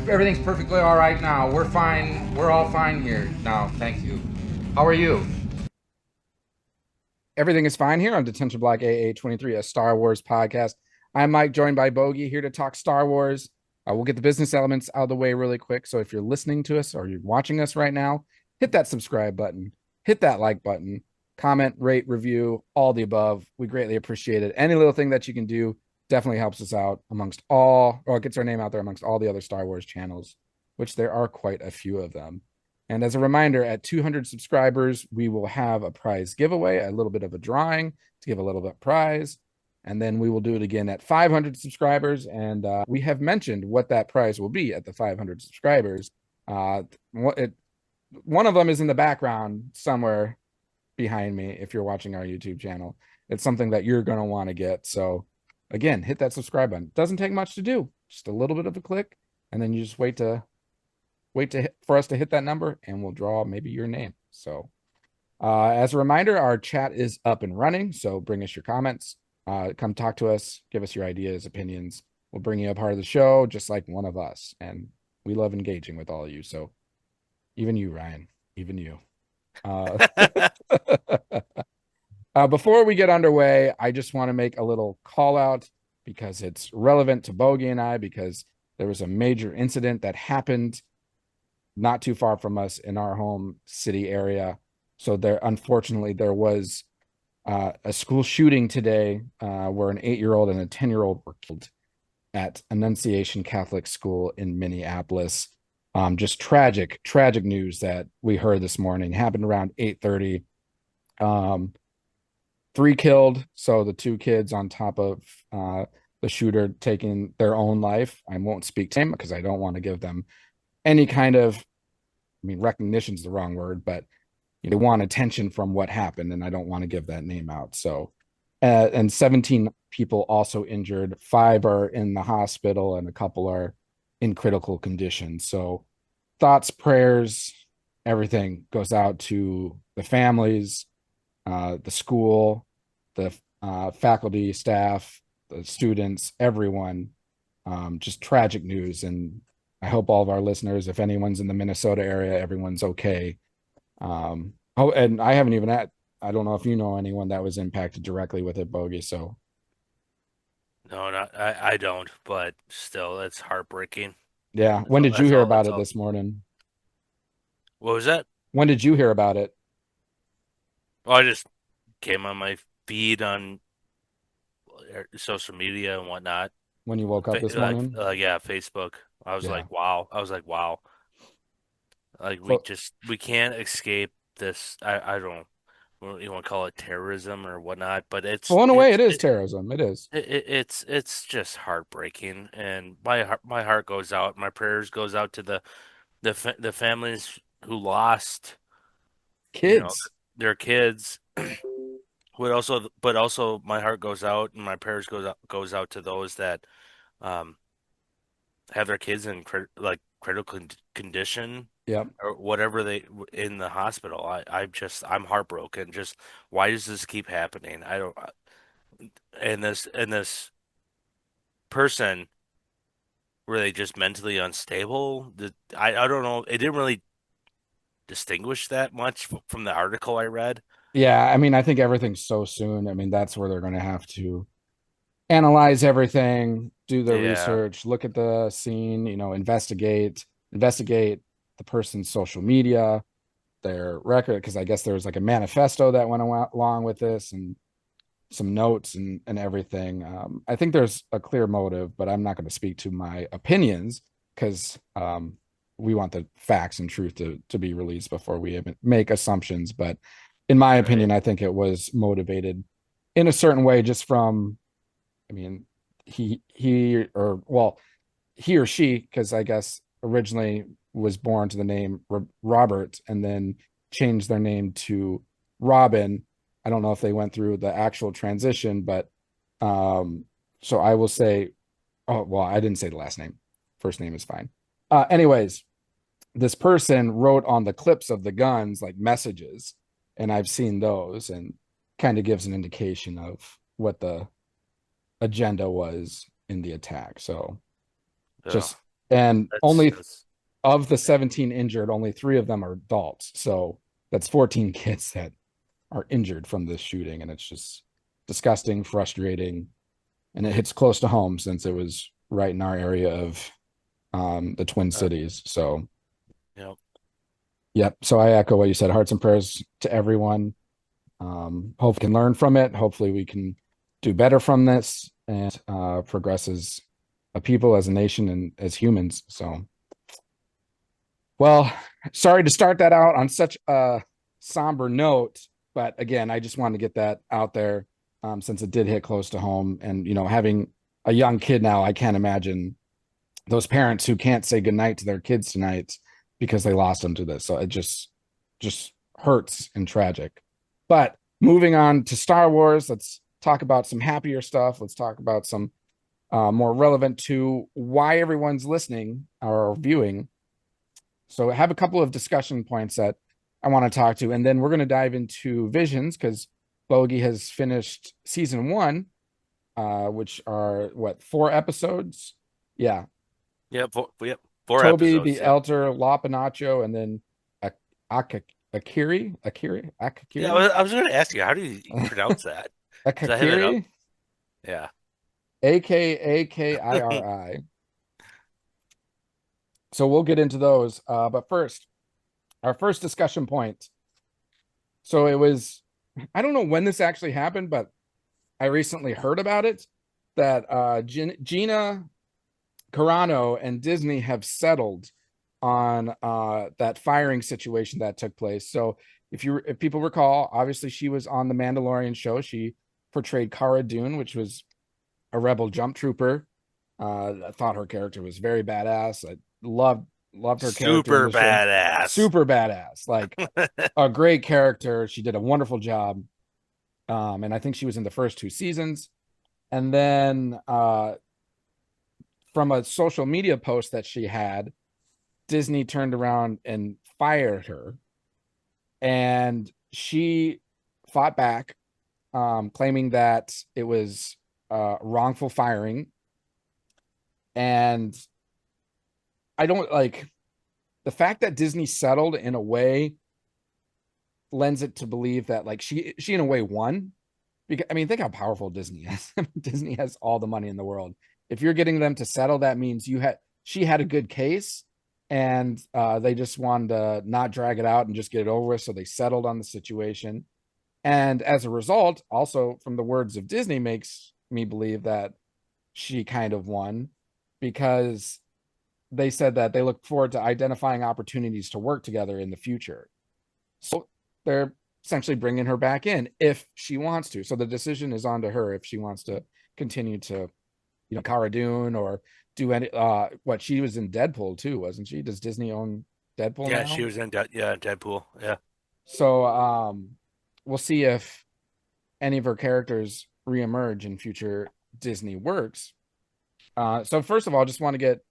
Everything's perfectly all right now. We're fine. We're all fine here now. Thank you. How are you? Everything is fine here on Detention Block AA23, a Star Wars podcast. I'm Mike, joined by Bogie, here to talk Star Wars. We'll get the business elements out of the way really quick. So if you're listening to us or you're watching us right now, hit that subscribe button, hit that like button, comment, rate, review, all the above. We greatly appreciate it. Any little thing that you can do definitely helps us out amongst all, or gets our name out there amongst all the other Star Wars channels, which there are quite a few of them. And as a reminder, at 200 subscribers, we will have a prize giveaway, a little bit of a drawing to give a little bit of prize. And then we will do it again at 500 subscribers. And we have mentioned what that prize will be at the 500 subscribers. One of them is in the background somewhere behind me if you're watching our YouTube channel. It's something that you're going to want to get. So, again, hit that subscribe button. It doesn't take much to do, just a little bit of a click. And then you just for us to hit that number and we'll draw maybe your name. So as a reminder, our chat is up and running. So bring us your comments, come talk to us, give us your ideas, opinions. We'll bring you a part of the show, just like one of us. And we love engaging with all of you. So even you, Ryan, even you. Uh, before we get underway, I just want to make a little call out because it's relevant to Bogie and I, because there was a major incident that happened not too far from us in our home city area. So unfortunately, there was a school shooting today where an 8-year-old and a 10-year-old were killed at Annunciation Catholic School in Minneapolis. Just tragic news that we heard this morning. Happened around 8:30. 3 killed. So the 2 kids on top of the shooter taking their own life. I won't speak to him because I don't want to give them any kind of, I mean, recognition is the wrong word, but they want attention from what happened, and I don't want to give that name out. So, and 17 people also injured. 5 are in the hospital, and a couple are in critical condition. So, thoughts, prayers, everything goes out to the families, the school, the faculty, staff, the students, everyone. Just tragic news, and I hope all of our listeners, if anyone's in the Minnesota area, everyone's okay. And I haven't even I don't know if you know anyone that was impacted directly with it, Bogey. So No, I don't, but still, it's heartbreaking. yeah. When did you That's hear all. about That's it all. this morning? What was that? When did you hear about it? Well, I just came on my feed on social media and whatnot. When you woke up this morning? Yeah, Facebook. I was Yeah. like, wow. I was like, wow. Like So, we can't escape this. I don't know, you want to call it terrorism or whatnot, but well, in a way, it is terrorism. It is. it's just heartbreaking, and my heart goes out. My prayers goes out to the families who lost, you know, Kids. their kids. But also, my heart goes out and my prayers goes out to those that um have their kids in critical condition Yep. or whatever they in the hospital. I'm heartbroken. Just why does this keep happening? I don't. And this person, were they just mentally unstable? I don't know. It didn't really distinguish that much from the article I read. Yeah. I mean, I think everything's so soon. I mean, that's where they're going to have to analyze everything, do the Yeah. research, look at the scene, investigate the person's social media, their record, because I guess there was like a manifesto that went along with this and some notes and everything. I think there's a clear motive, but I'm not going to speak to my opinions because we want the facts and truth to be released before we even make assumptions. But in my Right. opinion, I think it was motivated in a certain way just from, I mean, he or she, because I guess originally was born to the name Robert and then changed their name to Robin. I don't know if they went through the actual transition, but so I will say, oh, well, I didn't say the last name. First name is fine. Anyways, this person wrote on the clips of the guns like messages, and I've seen those and kind of gives an indication of what the agenda was in the attack. So Yeah. just And That's, only that's of the 17 injured, only 3 of them are adults. So that's 14 kids that are injured from this shooting. And it's just disgusting, frustrating. And it hits close to home since it was right in our area of the Twin Cities. So, you know, yep. So I echo what you said. Hearts and prayers to everyone. Hope we can learn from it. Hopefully we can do better from this and progress as a people, as a nation, and as humans. So, well, sorry to start that out on such a somber note, but again, I just wanted to get that out there since it did hit close to home. And, having a young kid now, I can't imagine those parents who can't say goodnight to their kids tonight because they lost them to this. So it just hurts and tragic. But moving on to Star Wars, let's talk about some happier stuff. Let's talk about some more relevant to why everyone's listening or viewing. So I have a couple of discussion points that I want to talk to, and then we're going to dive into Visions because Bogie has finished season 1, which are 4 episodes? Yeah. yeah, four Toby, episodes. the Elder, La Pinacho, and then Akiri. Yeah, I was going to ask you, how do you pronounce that? Because I have it up. Akakiri, Yeah. Akakiri. So we'll get into those. But first, our first discussion point. So it was, I don't know when this actually happened, but I recently heard about it that GINA Carano and Disney have settled on that firing situation that took place. So if people recall, obviously she was on the Mandalorian show. She portrayed Cara Dune, which was a rebel jump trooper. I thought her character was very badass. I loved her character in Super the show. badass. Super badass. Like a great character. She did a wonderful job. And I think she was in the first 2 seasons. And then from a social media post that she had, Disney turned around and fired her. And she fought back, claiming that it was wrongful firing. And I don't like the fact that Disney settled in a way lends it to believe that like she in a way won. Because I mean, think how powerful Disney is. Disney has all the money in the world. If you're getting them to settle, that means she had a good case, and they just wanted to not drag it out and just get it over with. So they settled on the situation. And as a result, also from the words of Disney, makes me believe that she kind of won because they said that they look forward to identifying opportunities to work together in the future. So they're essentially bringing her back in if she wants to. So the decision is on to her if she wants to continue to, Cara Dune or do any, what she was in Deadpool too, wasn't she? Does Disney own Deadpool Yeah, now? she was in Deadpool. Yeah. So we'll see if any of her characters reemerge in future Disney works. So first of all, I just want to get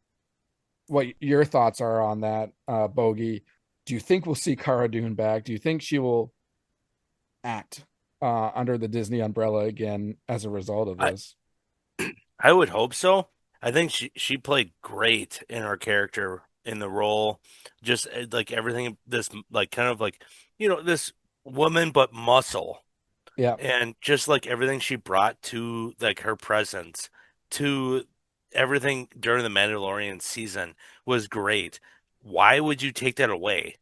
what your thoughts are on that, Bogey. Do you think we'll see Cara Dune back? Do you think she will act under the Disney umbrella again as a result of I this? I would hope so. I think she played great in her character in the role. Just like everything, this like kind of like this woman but muscle, Yeah. and just like everything she brought to like her presence to everything during the Mandalorian season was great. Why would you take that away?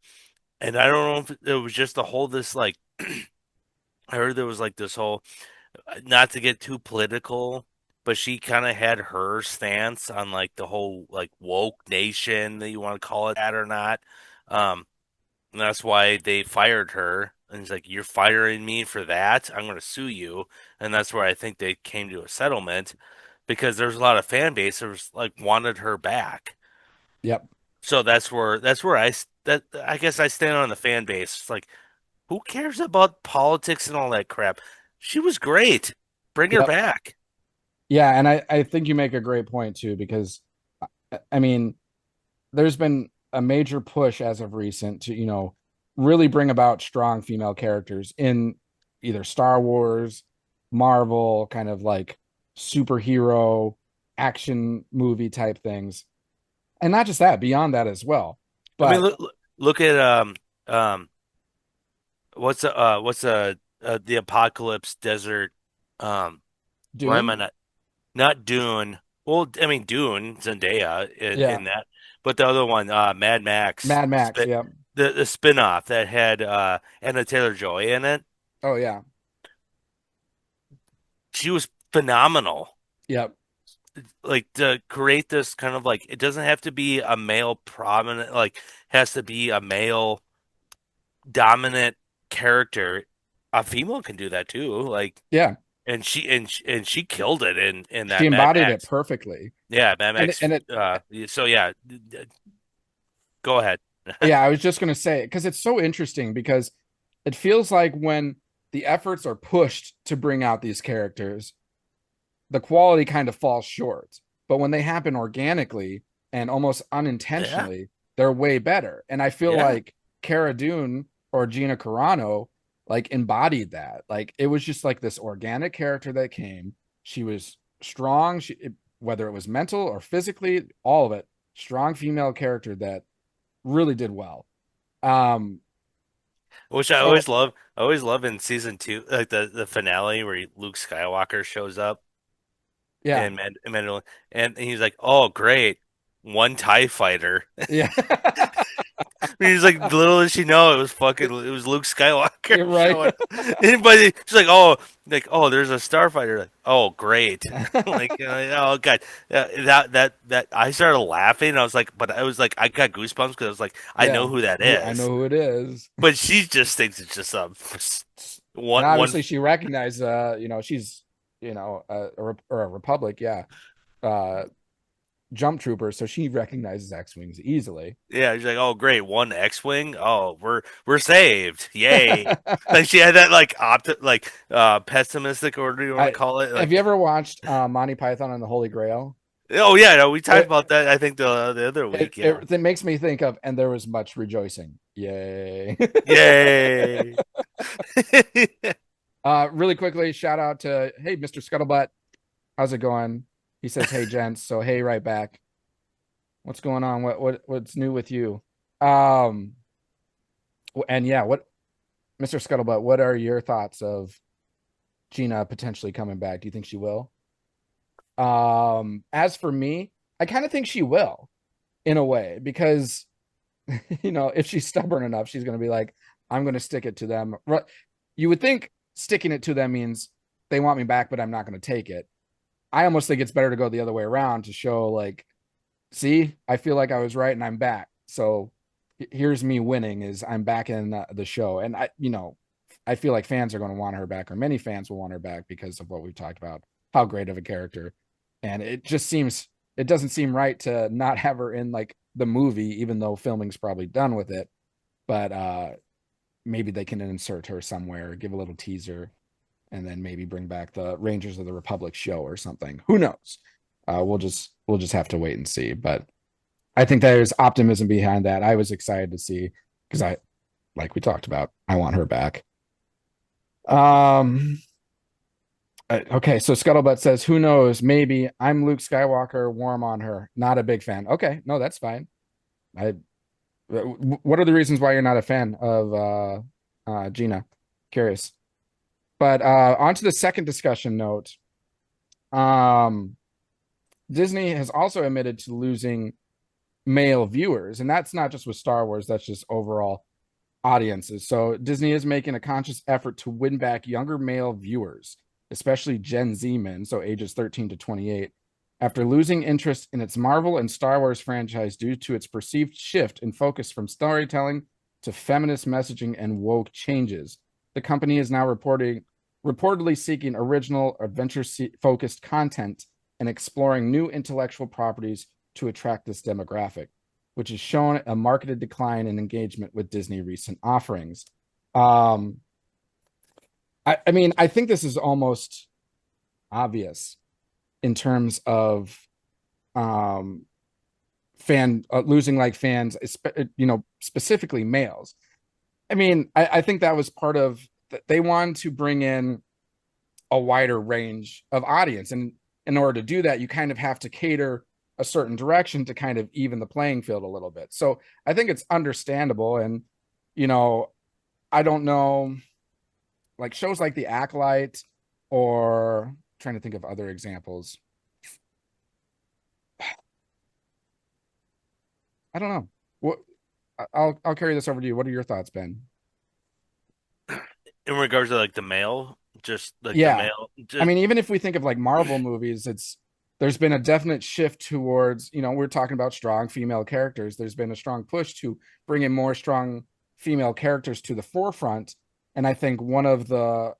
And I don't know if it was just the whole this like I heard there was like this whole not to get too political, but she kind of had her stance on like the whole like woke nation that you want to call it that or not. Um, and that's why they fired her. And he's like, "You're firing me for that? I'm going to sue you." And that's where I think they came to a settlement because there's a lot of fan base that was like wanted her back. Yep. So that's where that I guess I stand on the fan base. It's like, who cares about politics and all that crap? She was great. Bring her Yep. back. Yeah, and I think you make a great point too, because I mean, there's been a major push as of recent to, really bring about strong female characters in either Star Wars, Marvel, kind of like superhero action movie type things. and not just that, beyond that as well. I mean, But look at um what's the apocalypse desert why am I Dune, not Dune? Well, I mean Dune, Zendaya yeah, in that, but the other one, Mad Max, Mad Max, yeah, the spin-off that had Anna Taylor-Joy in it. oh yeah, She was phenomenal. yep, Like to create this kind of like it doesn't have to be a male prominent, like has to be a male dominant character. A female can do that too. Like yeah. and she killed it in She that Mad embodied it Max. perfectly, Yeah, Mad and Max. and it So yeah, go ahead. yeah, I was just going to say, because it's so interesting, because it feels like when the efforts are pushed to bring out these characters, the quality kind of falls short. But when they happen organically and almost Yeah, unintentionally, they're way better. And I feel yeah. like Cara Dune or Gina Carano like embodied that. Like it was just like this organic character that came. She was strong. Whether it was mental or physically, all of it, strong female character that really did well. Um, Which so I always love in season two, like the finale where Luke Skywalker shows up yeah, and Mandalorian, and he's like, "Oh, great, one TIE fighter." yeah, He's like, little does she know it was Luke Skywalker you're right. showing. Anybody, she's like, oh, there's a starfighter. Like, oh, great. Like, oh god, that I started laughing. I was like, but I was like, I got goosebumps because I was like, I know Yeah, who that who I know is. who it is. But she just thinks it's just a And one. obviously she recognized she's or a republic, yeah, uh jump trooper, so she recognizes X-wings easily. Yeah, she's like, oh great, one X-wing. Oh, we're saved, yay! Like she had that like pessimistic, or what do you want to I call it? Have Like, you ever watched Monty Python and the Holy Grail? oh yeah, no, we talked it, about that. I think the other it week. Yeah, it makes me think of, and there was much rejoicing, yay. yay! Really quickly, shout out to, hey, Mr. Scuttlebutt, how's it going? He says, hey gents, so hey, right back. What's going on? What's new with you? um and yeah, what, Mr. Scuttlebutt, what are your thoughts of Gina potentially coming back? Do you think she will? As for me, I kind of think she will, in a way, because if she's stubborn enough, she's going to be like, I'm going to stick it to them. You would think sticking it to them means they want me back, but I'm not going to take it. I almost think it's better to go the other way around, to show like, see, I feel like I was right and I'm back. So here's me winning, is I'm back in the show. And I feel like fans are going to want her back, or many fans will want her back, because of what we've talked about, how great of a character. And it doesn't seem right to not have her in like the movie, even though filming's probably done with it. But maybe they can insert her somewhere, give a little teaser, and then maybe bring back the Rangers of the Republic show or something. Who knows? We'll just have to wait and see. But I think there's optimism behind that. I was excited to see, because like we talked about, I want her back. Um, okay, so Scuttlebutt says, who knows? Maybe. I'm Luke Skywalker, warm on her. Not a big fan. Okay, no, that's fine. I. What are the reasons why you're not a fan of Gina? Curious. But on to the second discussion note. Um, Disney has also admitted to losing male viewers, and that's not just with Star Wars. That's just overall audiences. So Disney is making a conscious effort to win back younger male viewers, especially Gen Z men, so ages 13 to 28, after losing interest in its Marvel and Star Wars franchise due to its perceived shift in focus from storytelling to feminist messaging and woke changes. The company is now reportedly seeking original adventure-focused content and exploring new intellectual properties to attract this demographic, which has shown a marketed decline in engagement with Disney recent offerings. I mean, I think this is almost obvious in terms of losing like fans, specifically males. I mean, I think that was part of, they wanted to bring in a wider range of audience, and in order to do that, you kind of have to cater a certain direction to kind of even the playing field a little bit. So I think it's understandable. And, you know, I don't know, like shows like The Acolyte, or trying to think of other examples. I don't know. What I'll carry this over to you. What are your thoughts, Ben? In regards to like the male, just like the Yeah. male, I just mean, even if we think of like Marvel movies, there's been a definite shift towards, we're talking about strong female characters. There's been a strong push to bring in more strong female characters to the forefront. And I think one of the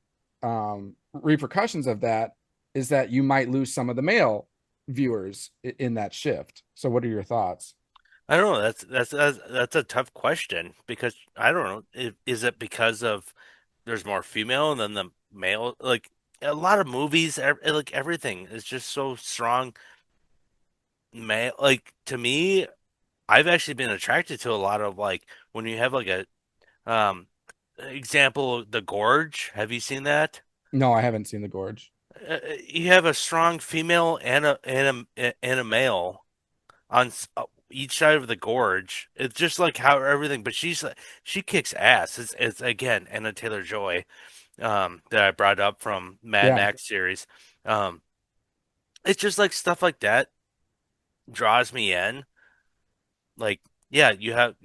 repercussions of that is that you might lose some of the male viewers in that shift. So what are your thoughts? I don't know. That's a tough question because I don't know. Is it because of there's more female than the male? Like a lot of movies, like everything is just so strong male. Like to me, I've actually been attracted to a lot of like when you have like a example, The Gorge. Have you seen that? No, I haven't seen The Gorge. You have a strong female and a male on each side of the gorge. It's just like how everything, but she kicks ass. It's again Anna Taylor-Joy that I brought up from Mad Yeah. Max series. Um, it's just like stuff like that draws me in. Like yeah, you have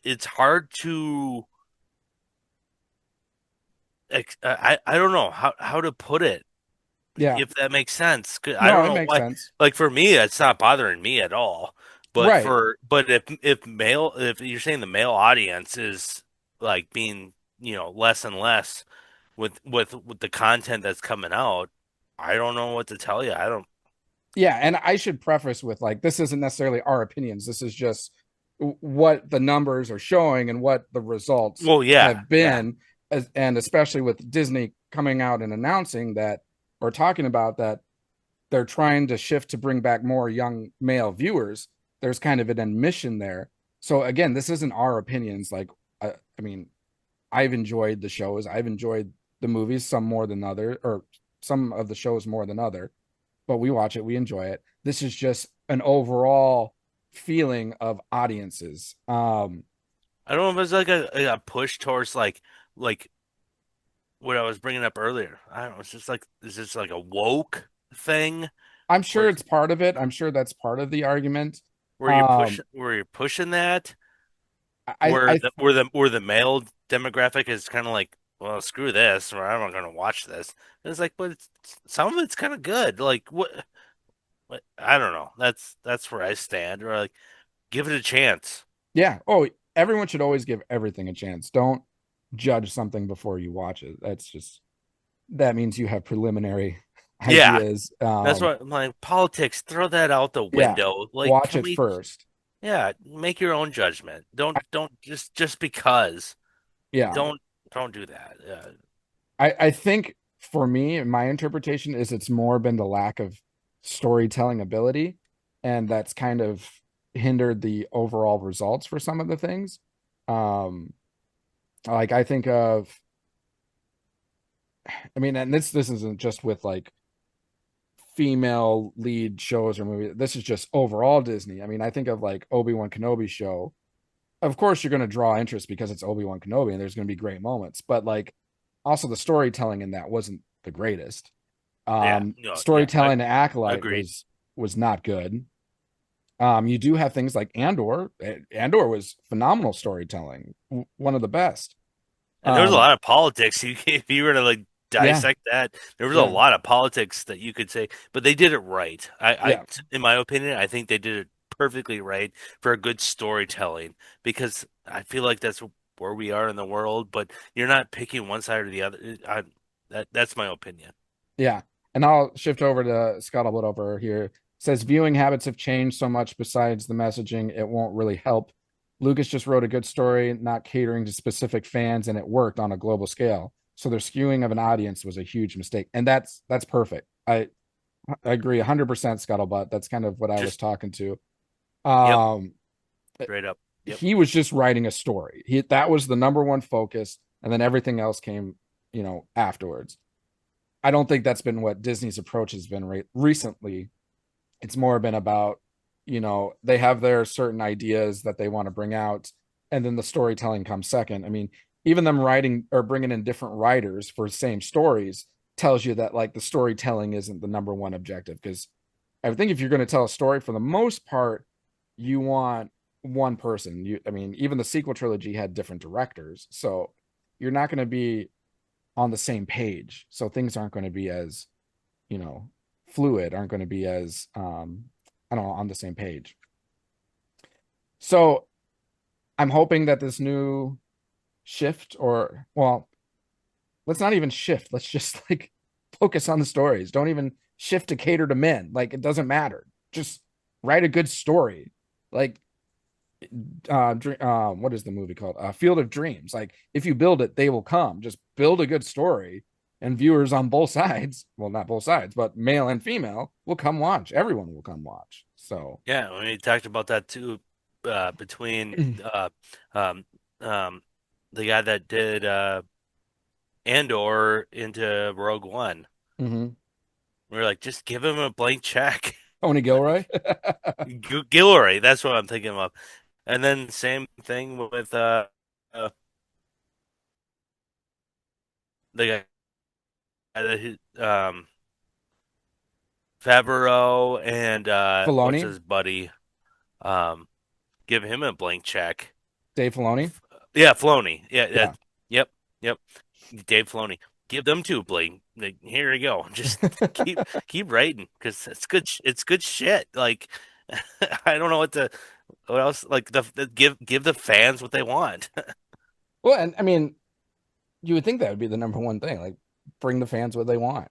it's hard to I don't know how to put it Yeah. if that makes sense. 'Cause I No, don't it know makes why. sense. Like for me, it's not bothering me at all. Right. But if you're saying the male audience is like being less and less with the content that's coming out, I don't know what to tell you. I don't. Yeah, and I should preface with like this isn't necessarily our opinions. This is just what the numbers are showing and what the results Well, yeah, have yeah. been, and especially with Disney coming out and announcing that, or talking about that, they're trying to shift to bring back more young male viewers. There's kind of an admission there. So again, this isn't our opinions. Like, I mean, I've enjoyed the shows. I've enjoyed the movies, some more than other, or some of the shows more than other, but we watch it, we enjoy it. This is just an overall feeling of audiences. I don't know if it's like a push towards like what I was bringing up earlier. I don't know. It's just like is this like a woke thing I'm where sure it's part of it. I'm sure that's part of the argument. where you're pushing that. I, I Where the male demographic is kind of like, well, screw this, or I'm not going to watch this. And it's like, but some of it's kind of good. Like what? I don't know. That's where I stand. Or like, give it a chance. yeah. Oh, everyone should always give everything a chance. Don't judge something before you watch it. That means you have preliminary Yeah, ideas. that's what I'm like. Politics, throw that out the Yeah. window. Like, Watch can it we? first. Yeah, make your own judgment. I, Don't just because. yeah. Don't don't do that. I think for me, my interpretation is it's more been the lack of storytelling ability, and that's kind of hindered the overall results for some of the things. Um, like I think of, I mean, and this isn't just with like female lead shows or movies. This is just overall Disney. I mean, I think of like Obi-Wan Kenobi show. Of course, you're going to draw interest because it's Obi-Wan Kenobi and there's going to be great moments, but like also the storytelling in that wasn't the greatest. Yeah, no, yeah. Storytelling to Acolyte Agreed. was not good. You do have things like Andor. Andor was phenomenal storytelling, one of the best. And there was a Um, lot of politics. If you were to like yeah, dissect that, there was a yeah, lot of politics that you could say, but they did it right. yeah, In my opinion, I think they did it perfectly right for a good storytelling because I feel like that's where we are in the world. But you're not picking one side or the other. That's my opinion. yeah. And I'll shift over to Scuttlebutt over here. Says viewing habits have changed so much besides the messaging, it won't really help. Lucas just wrote a good story, not catering to specific fans, and it worked on a global scale. So their skewing of an audience was a huge mistake. And that's perfect. I agree 100% Scuttlebutt. That's kind of what I was Just talking to. yep, Um, straight up. Yep. he was just writing a story. That was the number one focus, and then everything else came, afterwards. I don't think that's been what Disney's approach has been recently. It's more been about, they have their certain ideas that they want to bring out, and then the storytelling comes second. I mean, even them writing or bringing in different writers for same stories tells you that like the storytelling isn't the number one objective. Because I think if you're going to tell a story, for the most part, you want one person. I mean, even the sequel trilogy had different directors, so you're not going to be on the same page. So things aren't going to be as, you know, fluid, aren't going to be as, I don't know, on the same page. So I'm hoping that this new shift, or, well, let's not even shift. Let's just like focus on the stories. Don't even shift to cater to men. Like, it doesn't matter. Just write a good story. Like, what is the movie called? Field of Dreams. Like, if you build it, they will come. Just build a good story, and viewers on both sides, well, not both sides, but male and female, will come watch. Everyone will come watch. So Yeah, we talked about that too, between um, um, the guy that did Andor into Rogue One. mhm. We were like, just give him a blank check. Tony Gilroy. Guillory, that's what I'm thinking of. And then same thing with uh the guy that Favreau and what's Filoni. his buddy? Um, give him a blank check. Dave Filoni. Yeah, Filoni. Yeah, yeah, Yeah. yep, yep. Dave Filoni. Give them two, Blake. Like, here you go. Just keep writing because it's good. It's good shit. Like, I don't know what else. Like give the fans what they want. Well, and I mean, you would think that would be the number one thing, like bring the fans what they want.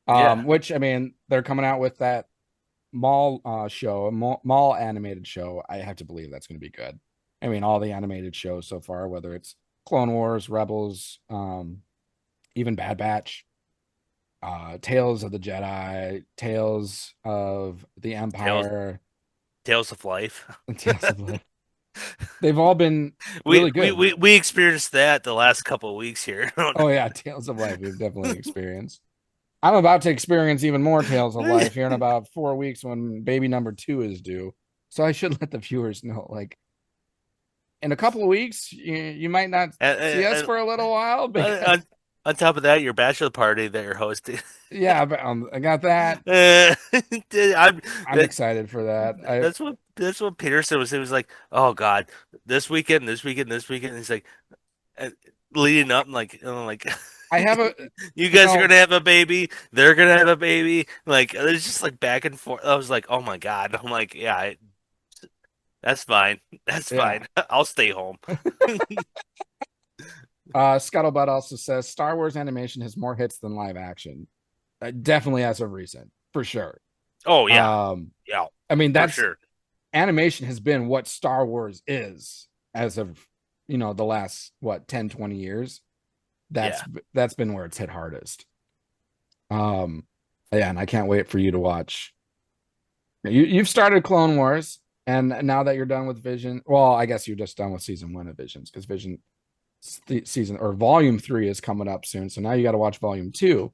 Yeah, Which, I mean, they're coming out with that mall show, a mall animated show. I have to believe that's going to be good. I mean, all the animated shows so far, whether it's Clone Wars, Rebels, even Bad Batch, Tales of the Jedi, Tales of the Tales Empire, Tales of Life. and Tales of Life. They've all been We really we good. we we experienced that the last couple of weeks here. Oh yeah, Tales of Life we've definitely experienced. I'm about to experience even more Tales of Life here in about 4 weeks when baby number two is due. So I should let the viewers know, like, in a couple of weeks, you might not And, see us and, for a little while and because, on top of that, your bachelor party that you're hosting. yeah, but I got that. I'm I'm excited for that. that's what Peterson was. It was like, oh God, this weekend, this weekend, this weekend. He's like, uh, leading up, like, I have a, you you guys are know, gonna have a baby. They're gonna have a baby. Like, it's just like back and forth. I was like, oh my God. I'm like, yeah, that's fine. That's yeah. fine. I'll stay home. Scuttlebutt also says Star Wars animation has more hits than live action. Definitely as of recent, for sure. Oh yeah, Um, yeah, I mean, for that's sure. animation has been what Star Wars is as of, the last, what, 10, 20 years. That's Yeah. that's been where it's hit hardest. Um, yeah, and I can't wait for you to watch. You've started Clone Wars, and now that you're done with Vision, well, I guess you're just done with season one of Visions, because Vision season or volume 3 is coming up soon. So now you got to watch volume 2.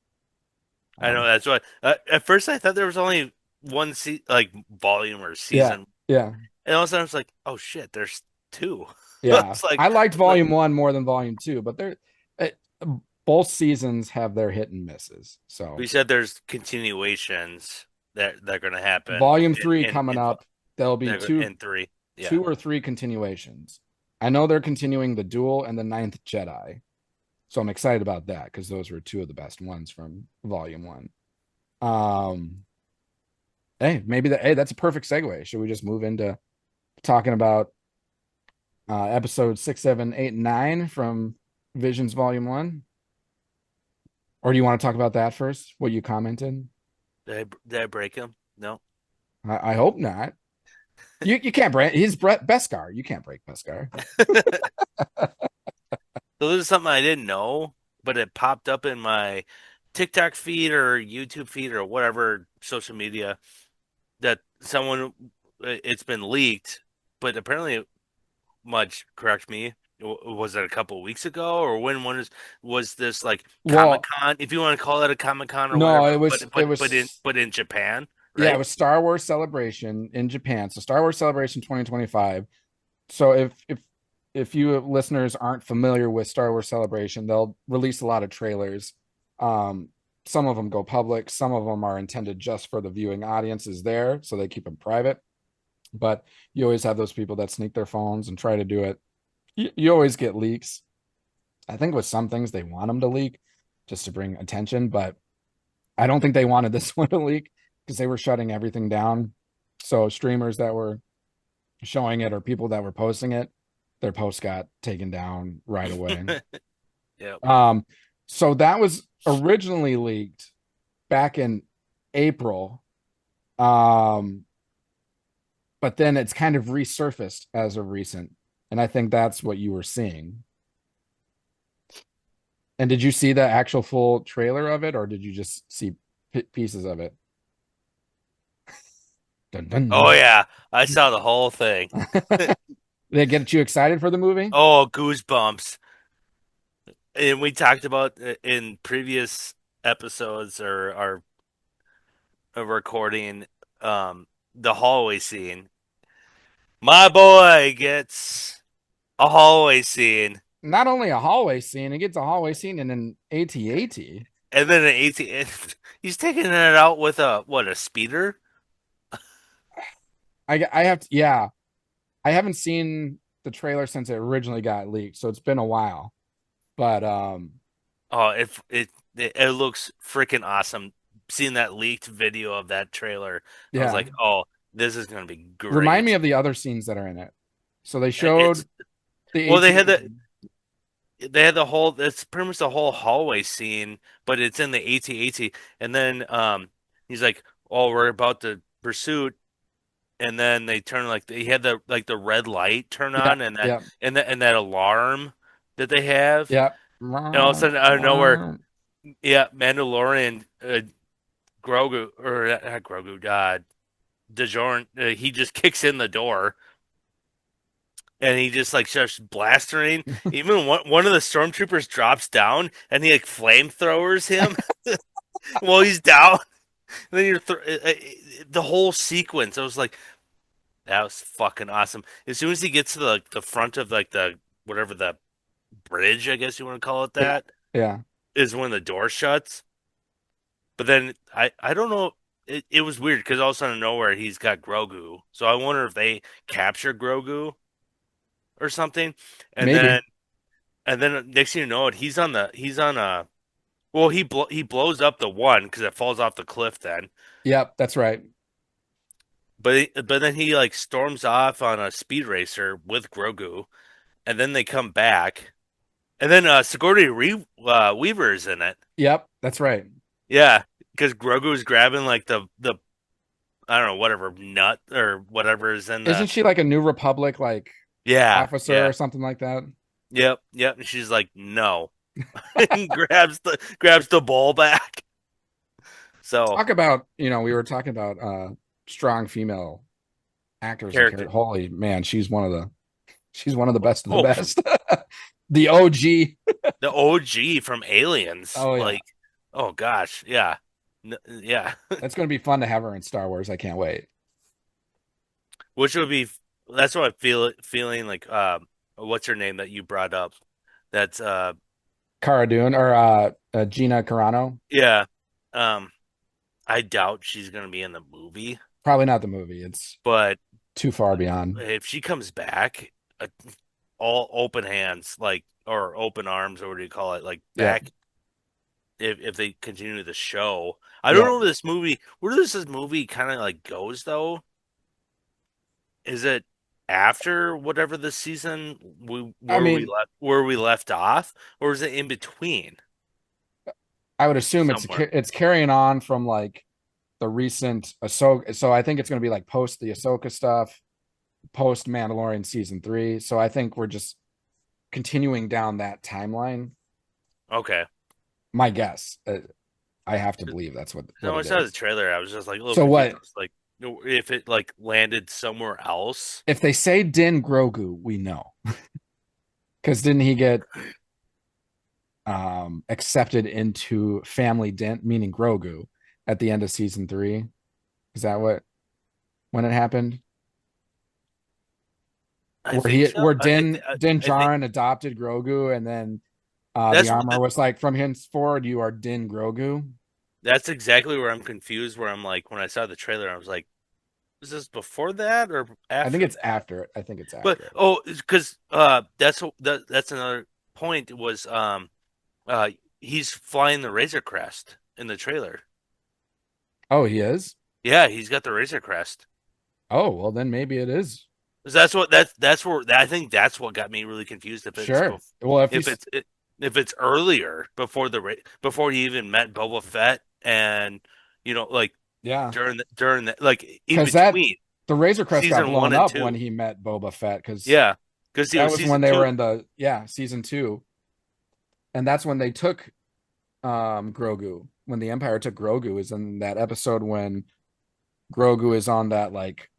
I know Um, that's what. At first, I thought there was only one like volume or yeah, season, yeah, and all of a sudden I was like, "Oh shit, there's two." yeah. It's like, I liked like volume 1 more than volume 2, but it, both seasons have their hit and misses. we So said, there's continuations that are going to happen volume 3 coming in up, there'll be in three. Yeah, two or three continuations. I know they're continuing the Duel and the Ninth Jedi, so I'm excited about that because those were two of the best ones from Volume One. Um, hey, that's a perfect segue. Should we just move into talking about episode 6, 7, 8, and 9 from Visions Volume One, or do you want to talk about that first? What you commented? did I break him? No. I hope not. You can't break. He's Brett Beskar. You can't break Beskar. So this is something I didn't know, but it popped up in my TikTok feed or YouTube feed or whatever social media that it's been leaked, but apparently, much correct me. Was it a couple weeks ago, or was this like Comic Well, Con? If you want to call it a Comic Con or no, whatever, it was but it but but in was but in Japan. Yeah, it right? was Star Wars Celebration in Japan. So Star Wars Celebration 2025. So if you listeners aren't familiar with Star Wars Celebration, they'll release a lot of trailers. Um, some of them go public, some of them are intended just for the viewing audiences there, so they keep them private. But you always have those people that sneak their phones and try to do it. You always get leaks. I think with some things they want them to leak just to bring attention, but I don't think they wanted this one to leak because they were shutting everything down. So streamers that were showing it or people that were posting it, their posts got taken down right away. Yep. Um, so that was originally leaked back in April. Um, but then it's kind of resurfaced as of recent. And I think that's what you were seeing. And did you see the actual full trailer of it, or did you just see pieces of it? Dun, Oh dun. yeah, I saw the whole thing. They get you excited for the movie? Oh, goosebumps. And we talked about in previous episodes or our recording the hallway scene. My boy gets a hallway scene Not only a hallway scene, it gets a hallway scene in an AT-AT. and then an 18 he's taking it out with a speeder? I have to, yeah, I haven't seen the trailer since it originally got leaked, so it's been a while. But Oh, it looks freaking awesome. Seeing that leaked video of that trailer, I was yeah, like, "Oh, this is gonna be remind me great." of the other scenes that are in it. So they It's showed the well, AT-AT. they had the whole it's pretty much the whole hallway scene, but it's in the AT-AT, and then he's like, "Oh, we're about to pursuit," and then they turn like he had the red light turn Yeah, on and yeah, that alarm that they have, yeah. and all of a sudden out of nowhere, yeah, Mandalorian Grogu or not Grogu, DeJourn, he just kicks in the door and he just like starts blastering. Even one of the stormtroopers drops down and he like flamethrowers him while he's down. And then the whole sequence. I was like, that was fucking awesome. As soon as he gets to the front of like the whatever the bridge, I guess you want to call it Yeah, that, yeah. is when the door shuts. But then I don't know. It was weird because all of a sudden nowhere he's got Grogu. So I wonder if they capture Grogu or something. And Maybe. then and then next thing you know it, he's on a well he blows up the one because it falls off the cliff then. Yep, that's right. But then he like storms off on a speed racer with Grogu, and then they come back, and then Weaver is in it. Yep, that's right. Yeah, because Grogu is grabbing like the I don't know whatever nut or whatever is in the Isn't she like a New Republic like yeah officer yeah or something like that? yep, and she's like no, and grabs the ball back. So Talk about, we were talking about strong female actors and character characters. Holy man, she's one of the best of the oh best. The OG. the OG from Aliens Oh yeah. like oh gosh yeah yeah. That's going to be fun to have her in Star Wars. I can't wait. Which would be that's what I feeling like what's her name that you brought up? That's Cara Dune or Gina Carano. yeah. Um I doubt she's gonna be in the movie, Probably not the movie. It's but too far beyond. if she comes back, uh, all open hands, like or open arms, or what do you call it? Like Yep. back if they continue the show. I don't Yep. know where this movie kind of like goes though. Is it after whatever the season I mean, where we left off, or is it in between I would assume it's somewhere? it's carrying on from like the recent Ahsoka. So I think it's going to be like post the Ahsoka stuff, post Mandalorian season 3. So I think we're just continuing down that timeline. Okay. My guess, I have to believe that's what No, I it saw the is. trailer. I was just like a little So confused. I what was like, if it like landed somewhere else. if they say Din Grogu? We know because didn't he get accepted into family Din, meaning Grogu, at the end of season 3? Is that when it happened? I think so. Where Din I think Djarin adopted Grogu, and then the that's armor was like, from henceforward you are Din Grogu. that's exactly where I'm confused. Where I'm like, when I saw the trailer, I was like, is this before that or I think after it's that? after it. I think it's But after it. because that's another point was uh he's flying the Razor Crest in the trailer. Oh, he is. Yeah, he's got the Razor Crest. Oh, well, then maybe it is. 'Cause that's where I think that's what got me really confused. Sure. Well, If it's if it's earlier before before he even met Boba Fett and like yeah, during the like in because that between the Razor Crest got season one blown and up when two. he met Boba Fett, because Yeah, because he that was was when season they were two. in the season 2, and that's when they took Grogu. When the Empire took Grogu is in that episode when Grogu is on that like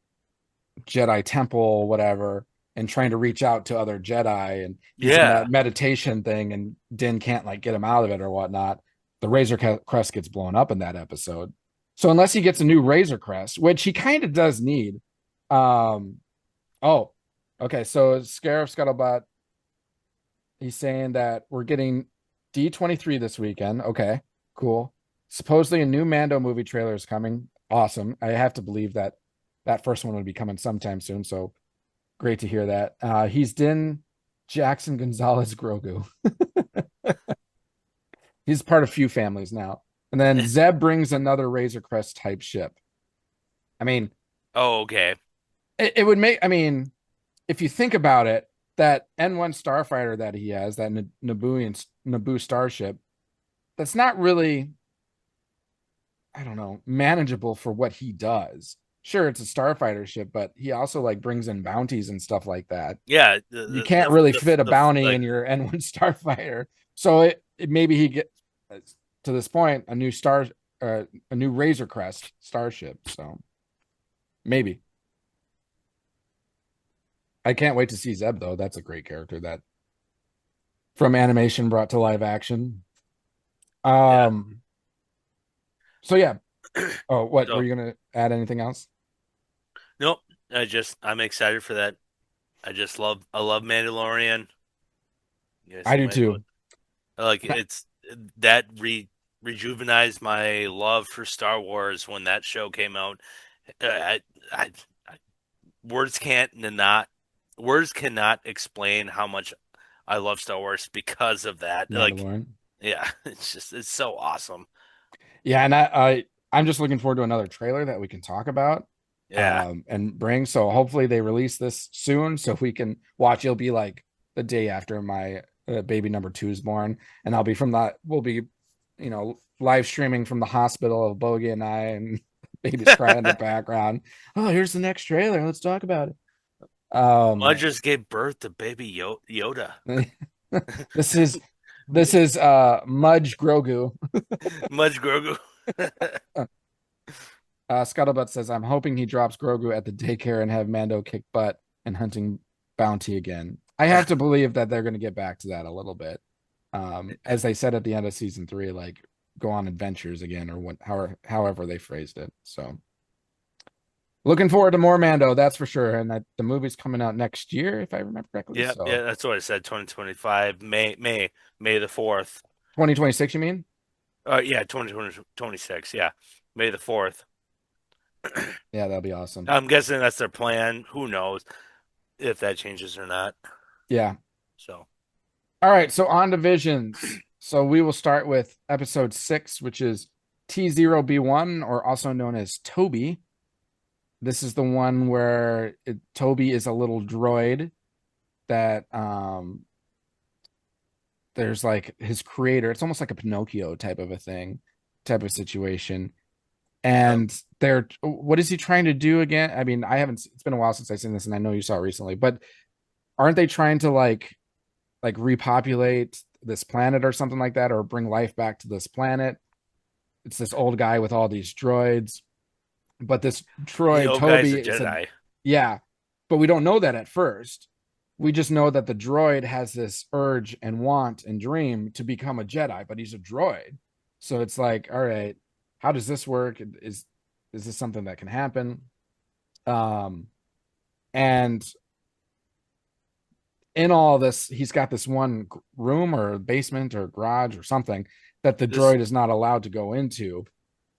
Jedi temple, whatever, and trying to reach out to other Jedi, and he's in Yeah, that meditation thing, and Din can't like get him out of it or whatnot. The Razor Crest gets blown up in that episode. So unless he gets a new Razor Crest, which he kind of does need, um, oh, okay. So Scarif Scuttlebutt, he's saying that we're getting D23 this weekend. Okay, cool. Supposedly a new Mando movie trailer is coming. Awesome. I have to believe that that first one would be coming sometime soon. So great to hear that. He's Din Jackson Gonzalez Grogu. He's part of few families now. And then Zeb brings another Razor Crest type ship. I mean, oh, okay. it would make, I mean, if you think about it, that N1 starfighter that he has, that Naboo starship, that's not really, I don't know, manageable for what he does. Sure, it's a starfighter ship, but he also like brings in bounties and stuff like that. Yeah, You can't really fit a bounty like in your N1 starfighter. So it maybe he get to this point a new Razor Crest starship. So maybe. I can't wait to see Zeb though. That's a great character that from animation brought to live action. yeah. So yeah. Oh, what were So you gonna add anything else? nope. I'm excited for that. I love Mandalorian. You guys I see do my too. like it's that rejuvenized my love for Star Wars when that show came out. I words can't not words cannot explain how much I love Star Wars because of that. Like, Mandalorian. yeah, it's so awesome. Yeah, and I'm just looking forward to another trailer that we can talk about Yeah, and bring. So hopefully they release this soon so we can watch. It'll be like the day after my baby number 2 is born, and we'll be, live streaming from the hospital of Bogie and I, and baby's crying in the background. Oh, here's the next trailer. Let's talk about it. Mudge just gave birth to baby Yoda. This is Mudge Grogu. Mudge Grogu. Scuttlebutt says, I'm hoping he drops Grogu at the daycare and have Mando kick butt and hunting bounty again. I have to believe that they're going to get back to that a little bit. As they said at the end of season 3, like go on adventures again, or however they phrased it. So looking forward to more Mando, that's for sure. And that the movie's coming out next year, if I remember correctly. Yeah, So yeah, that's what I said. 2025, May the 4th. 2026, you mean? Yeah, 2026. Yeah, May the 4th. Yeah, that'll be awesome. I'm guessing that's their plan. Who knows if that changes or not? Yeah. So, All right, so on to visions. So we will start with episode 6, which is T0B1, or also known as Toby. This is the one where Toby is a little droid that there's like his creator. It's almost like a Pinocchio type of a thing, type of situation. yep. And what is he trying to do again? I mean, it's been a while since I've seen this, and I know you saw it recently, but aren't they trying to like repopulate this planet or something like that, or bring life back to this planet? It's this old guy with all these droids, but this The droid old guy's Toby a is Jedi. yeah, but we don't know that at first. We just know that the droid has this urge and want and dream to become a Jedi, but he's a droid. So it's like, all right, how does this work? Is is this something that can happen? And in all this, he's got this one room or basement or garage or something that the This droid is not allowed to go into.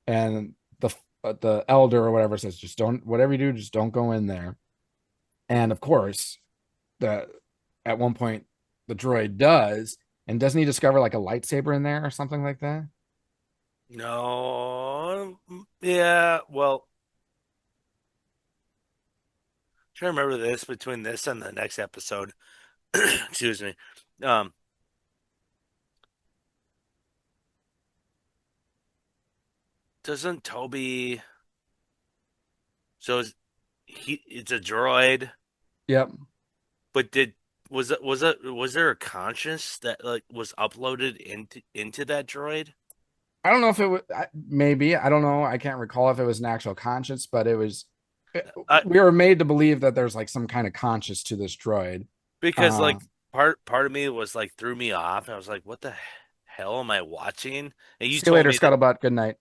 And the elder or whatever says, just don't, whatever you do, just don't go in there. And of course, the at one point the droid does, and doesn't he discover like a lightsaber in there or something like that? no, yeah. Well, trying to remember this between this and the next episode. Excuse me. Um, doesn't Toby? So it's a droid, Yep. but was there a conscious that like was uploaded into that droid? I don't know if it was, maybe, I don't know. I can't recall if it was an actual conscience, but I we were made to believe that there's like some kind of conscience to this droid. Because Uh, like part of me was like threw me off, and I was like, "What the hell am I watching?" And you See you told later, me that Scuttlebutt. Good night.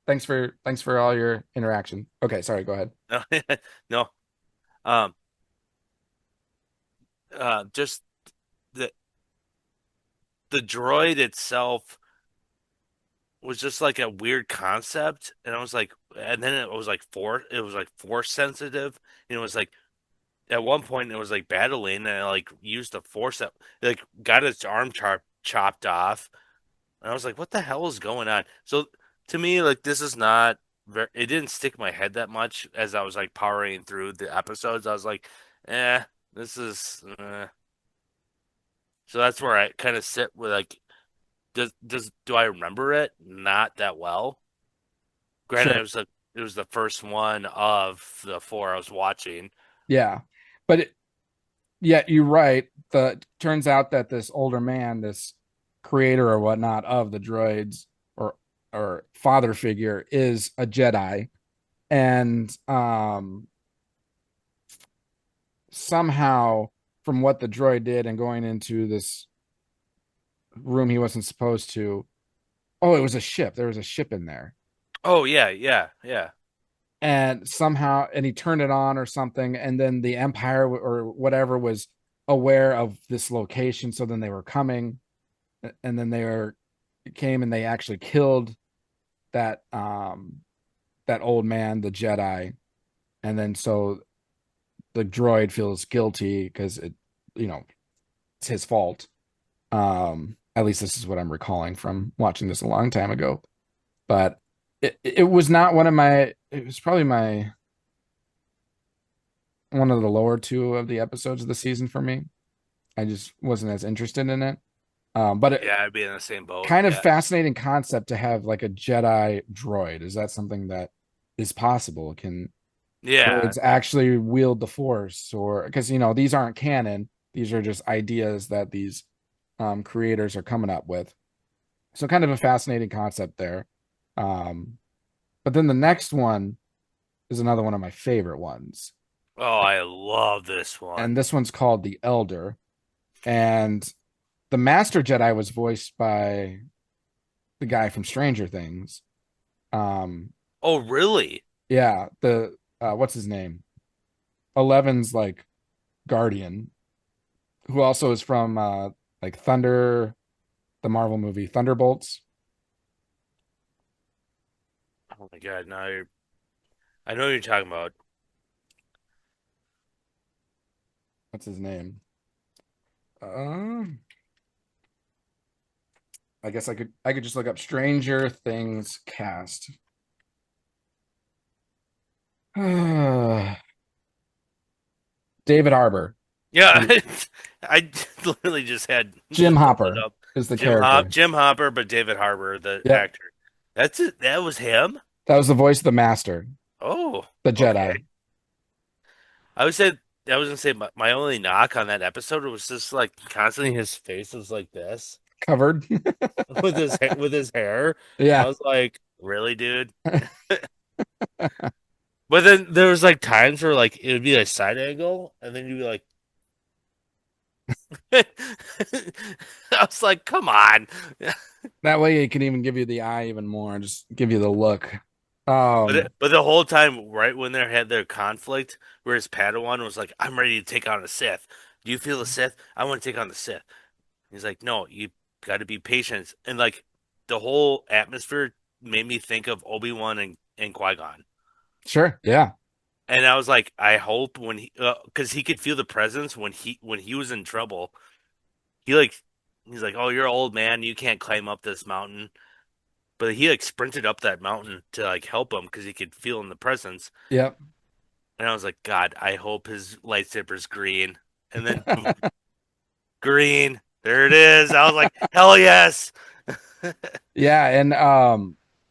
Thanks for all your interaction. Okay, sorry, go ahead. no, um, just the the droid itself was just like a weird concept, and I was like, and then it was like force sensitive, and it was like at one point it was like battling, and I like used the force that like got its arm chopped off. And I was like, what the hell is going on? So to me, like this is not very, it didn't stick in my head that much as I was like powering through the episodes. I was like, this is so that's where I kind of sit with like do I remember it? Not that well. Granted, Sure. it was the first one of the four I was watching. Yeah. But yeah, you're right. The turns out that this older man, this creator or whatnot of the droids or father figure is a Jedi. And somehow from what the droid did and going into this room he wasn't supposed to. Oh, it was a ship. There was a ship in there. Oh yeah, yeah, yeah. And somehow and he turned it on or something, and then the Empire or whatever was aware of this location, so then they were coming, and then came and they actually killed that that old man, the Jedi. And then so the droid feels guilty because it's his fault. At least this is what I'm recalling from watching this a long time ago. But it was not one of my, it was probably my one of the lower two of the episodes of the season for me. I just wasn't as interested in it. But it Yeah, I'd be in the same boat. kind of Yeah. fascinating concept to have like a Jedi droid. Is that something that is possible? Can Yeah. droids actually wield the Force? Or because these aren't canon, these are just ideas that these creators are coming up with. So kind of a fascinating concept there. Um, but then the next one is another one of my favorite ones. Oh, I love this And one. this one's called The Elder. And the Master Jedi was voiced by the guy from Stranger Things. Um, Oh, really? yeah, the what's his name? Eleven's like guardian, who also is from like Thunder, the Marvel movie Thunderbolts. Oh my God, I know what you're talking about. What's his name? Uh, I guess I could just look up Stranger Things cast. David Harbour. Yeah, I literally just Jim pulled it Hopper up. is the character. Jim Hopper, but David Harbour, the Yep. actor. That's it. That was him. That was the voice of the Master, Oh, the okay. Jedi. I would say I was gonna say my only knock on that episode was just like constantly his face was like this Covered. with his hair. I Yeah. was like, really, dude? But then there was like times where like it would be like side angle, and then you'd be like, I was like, come on. That way he can even give you the eye even more, just give you the look. But the whole time, right when they had their conflict, where his Padawan was like, "I'm ready to take on a Sith. Do you feel the Sith? I want to take on the Sith." He's like, "No, you got to be patient." And like the whole atmosphere made me think of Obi-Wan and Qui-Gon. Sure. Yeah. And I was like, I hope when because he could feel the presence when he was in trouble. He like he's like, "Oh, you're an old man. You can't climb up this mountain." But he like sprinted up that mountain to like help him because he could feel in the presence. Yep. And I was like, God, I hope his lightsaber's green. And then boom, green. There it is. I was like, hell yes. Yeah, and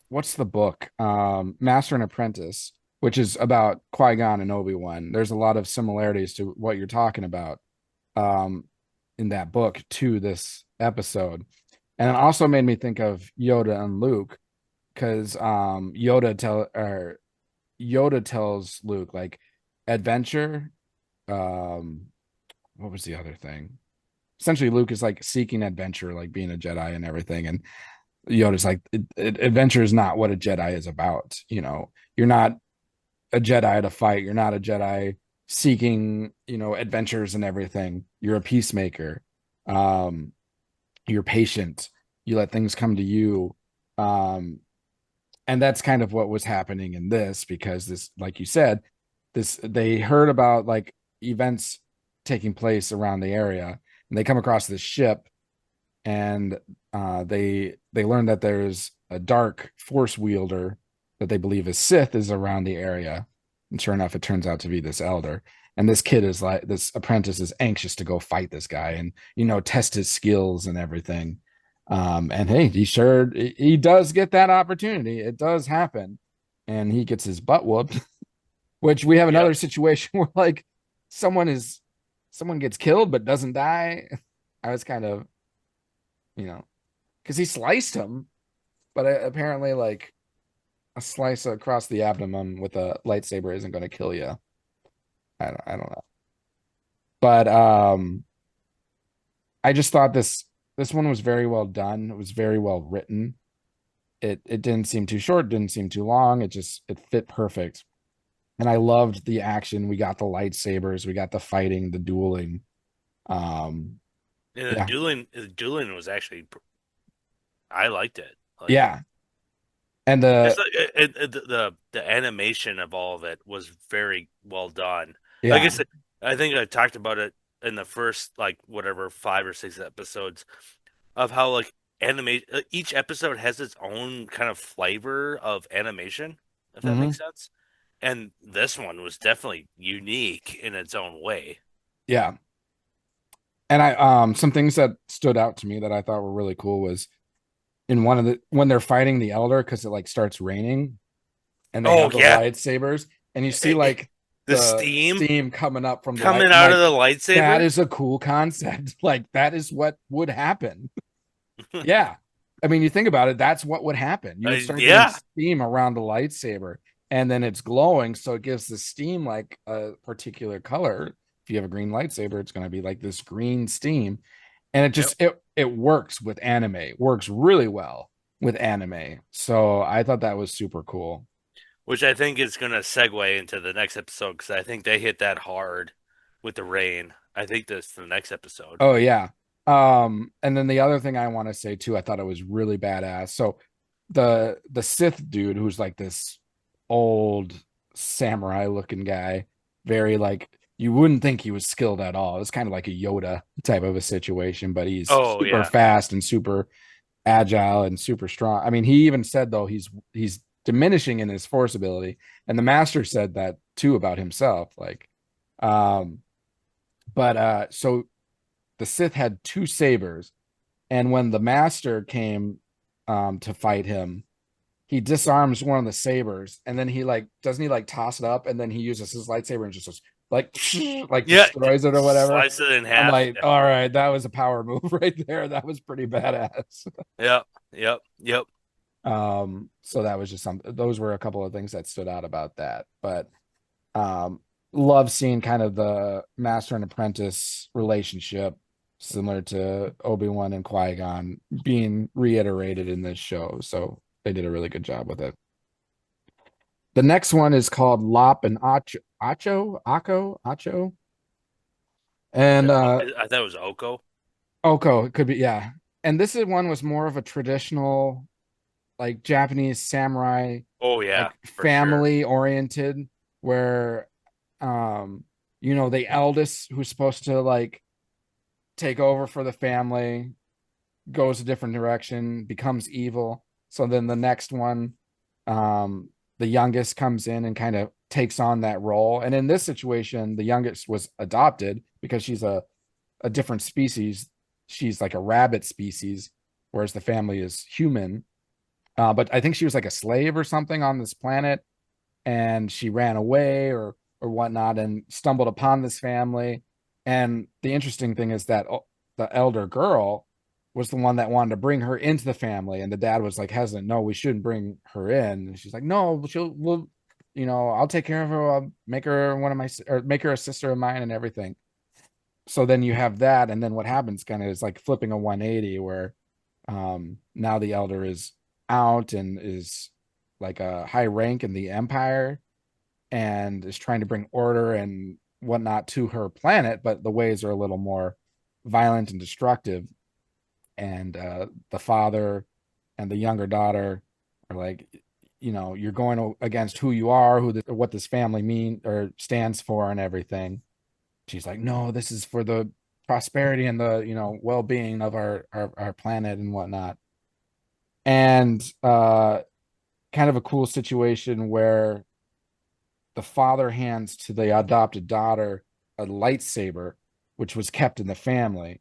what's the book? Master and Apprentice, which is about Qui-Gon and Obi-Wan. There's a lot of similarities to what you're talking about um in that book to this episode. And it also made me think of Yoda and Luke because Yoda tells Luke like adventure. Um, what was the other thing? Essentially, Luke is like seeking adventure, like being a Jedi and everything. And Yoda's like, adventure is not what a Jedi is about. You know, you're not a Jedi to fight. You're not a Jedi seeking, adventures and everything. You're a peacemaker. Um, you're patient. You let things come to you. Um, and that's kind of what was happening in this because this, like you said, they heard about like events taking place around the area, and they come across this ship, and they learn that there's a dark force wielder that they believe is Sith is around the area, and sure enough, it turns out to be this elder. And this apprentice is anxious to go fight this guy and test his skills and everything. And hey, he does get that opportunity. It does happen, and he gets his butt whooped. Which we have Yep. another situation where like someone gets killed but doesn't die. I was kind of because he sliced him, but apparently like a slice across the abdomen with a lightsaber isn't going to kill you. I don't know, but I just thought this one was very well done. It was very well written. It didn't seem too short, didn't seem too long. It fit perfect. And I loved the action. We got the lightsabers, we got the fighting, the dueling. Um, And yeah, the dueling was actually, I liked it. Like, yeah, and just the like the animation of all of it was very well done. Like I yeah, said, I think I talked about it in the first like whatever 5 or 6 episodes of how like animate each episode has its own kind of flavor of animation, if that hmm makes sense. And this one was definitely unique in its own way. yeah. And I some things that stood out to me that I thought were really cool was in one of the when they're fighting the elder because it like starts raining and they Oh have the yeah, lightsabers and you see like the the steam steam coming up from the light. coming I'm out of like, the that lightsaber. is a cool concept. Like that is what would happen. Yeah. I mean, you think about it, that's what would happen. You would start getting Yeah, steam around the lightsaber, and then it's glowing, so it gives the steam like a particular color. If you have a green lightsaber, it's going to be like this green steam. And it yep. just it works with anime. It works really well with anime. So I thought that was super cool. Which I think is going to segue into the next episode because I think they hit that hard with the rain. I think that's the next episode. Oh yeah. And then the other thing I want to say too, I thought it was really badass. So the Sith dude who's like this old samurai looking guy, very like you wouldn't think he was skilled at all. It's kind of like a Yoda type of a situation, but he's Oh super yeah, fast and super agile and super strong. I mean, he even said though he's diminishing in his force ability, and the master said that too about himself. Like, um, but so the Sith had two sabers, and when the Master came to fight him, he disarms one of the sabers, and then he like doesn't he like toss it up, and then he uses his lightsaber and just like like yeah. destroys it or whatever. Slice it in I'm half. like, all right, that was a power move right there. That was pretty badass. Yep, yep, yep. So that was just something. Those were a couple of things that stood out about that, but um, love seeing kind of the master and apprentice relationship, similar to Obi-Wan and Qui-Gon, being reiterated in this show. So they did a really good job with it. The next one is called Lop and Acho, and I thought it was Oko. Oko. It could be, yeah. And this is one was more of a traditional, like Japanese samurai, Oh yeah, like for sure. family oriented, where the eldest who's supposed to like take over for the family goes a different direction, becomes evil. So then the next one, the youngest comes in and kind of takes on that role. And in this situation, the youngest was adopted because she's a different species. She's like a rabbit species, whereas the family is human. But I think she was like a slave or something on this planet, and she ran away or whatnot, and stumbled upon this family. And the interesting thing is that the elder girl was the one that wanted to bring her into the family, and the dad was like hesitant. No, we shouldn't bring her in. And she's like, no, we'll, I'll take care of her. I'll make her one of my, or make her a sister of mine and everything. So then you have that, and then what happens kind of is like flipping a 180 where now the elder is out and is like a high rank in the empire and is trying to bring order and whatnot to her planet, but the ways are a little more violent and destructive. And the father and the younger daughter are like, you're going against who you are, what this family mean or stands for, and everything. She's like, no, this is for the prosperity and the well-being of our planet and whatnot. And kind of a cool situation where the father hands to the adopted daughter a lightsaber, which was kept in the family,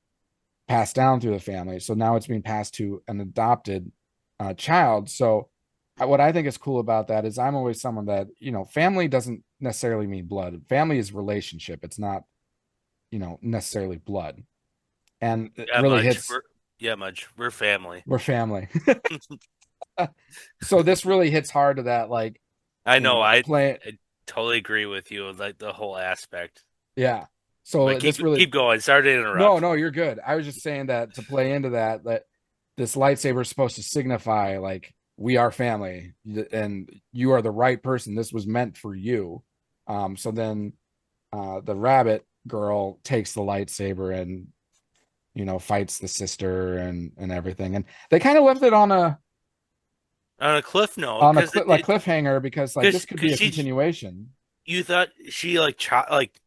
passed down through the family. So now it's being passed to an adopted child. So what I think is cool about that is I'm always someone that, family doesn't necessarily mean blood. Family is relationship. It's not, necessarily blood. And it Yeah, really Mudge. hits, We're family. we're family. So this really hits hard to that, like, I know. play. I totally agree with you. Like the whole aspect. Yeah. But So this really, keep going. Sorry to no, interrupt. no, you're good. I was just saying that to play into that this lightsaber is supposed to signify like we are family and you are the right person. This was meant for you. So then the rabbit girl takes the lightsaber and fights the sister and everything. And they kind of left it On a cliff note, on a because like cliffhanger because like this could be because a continuation. you thought she like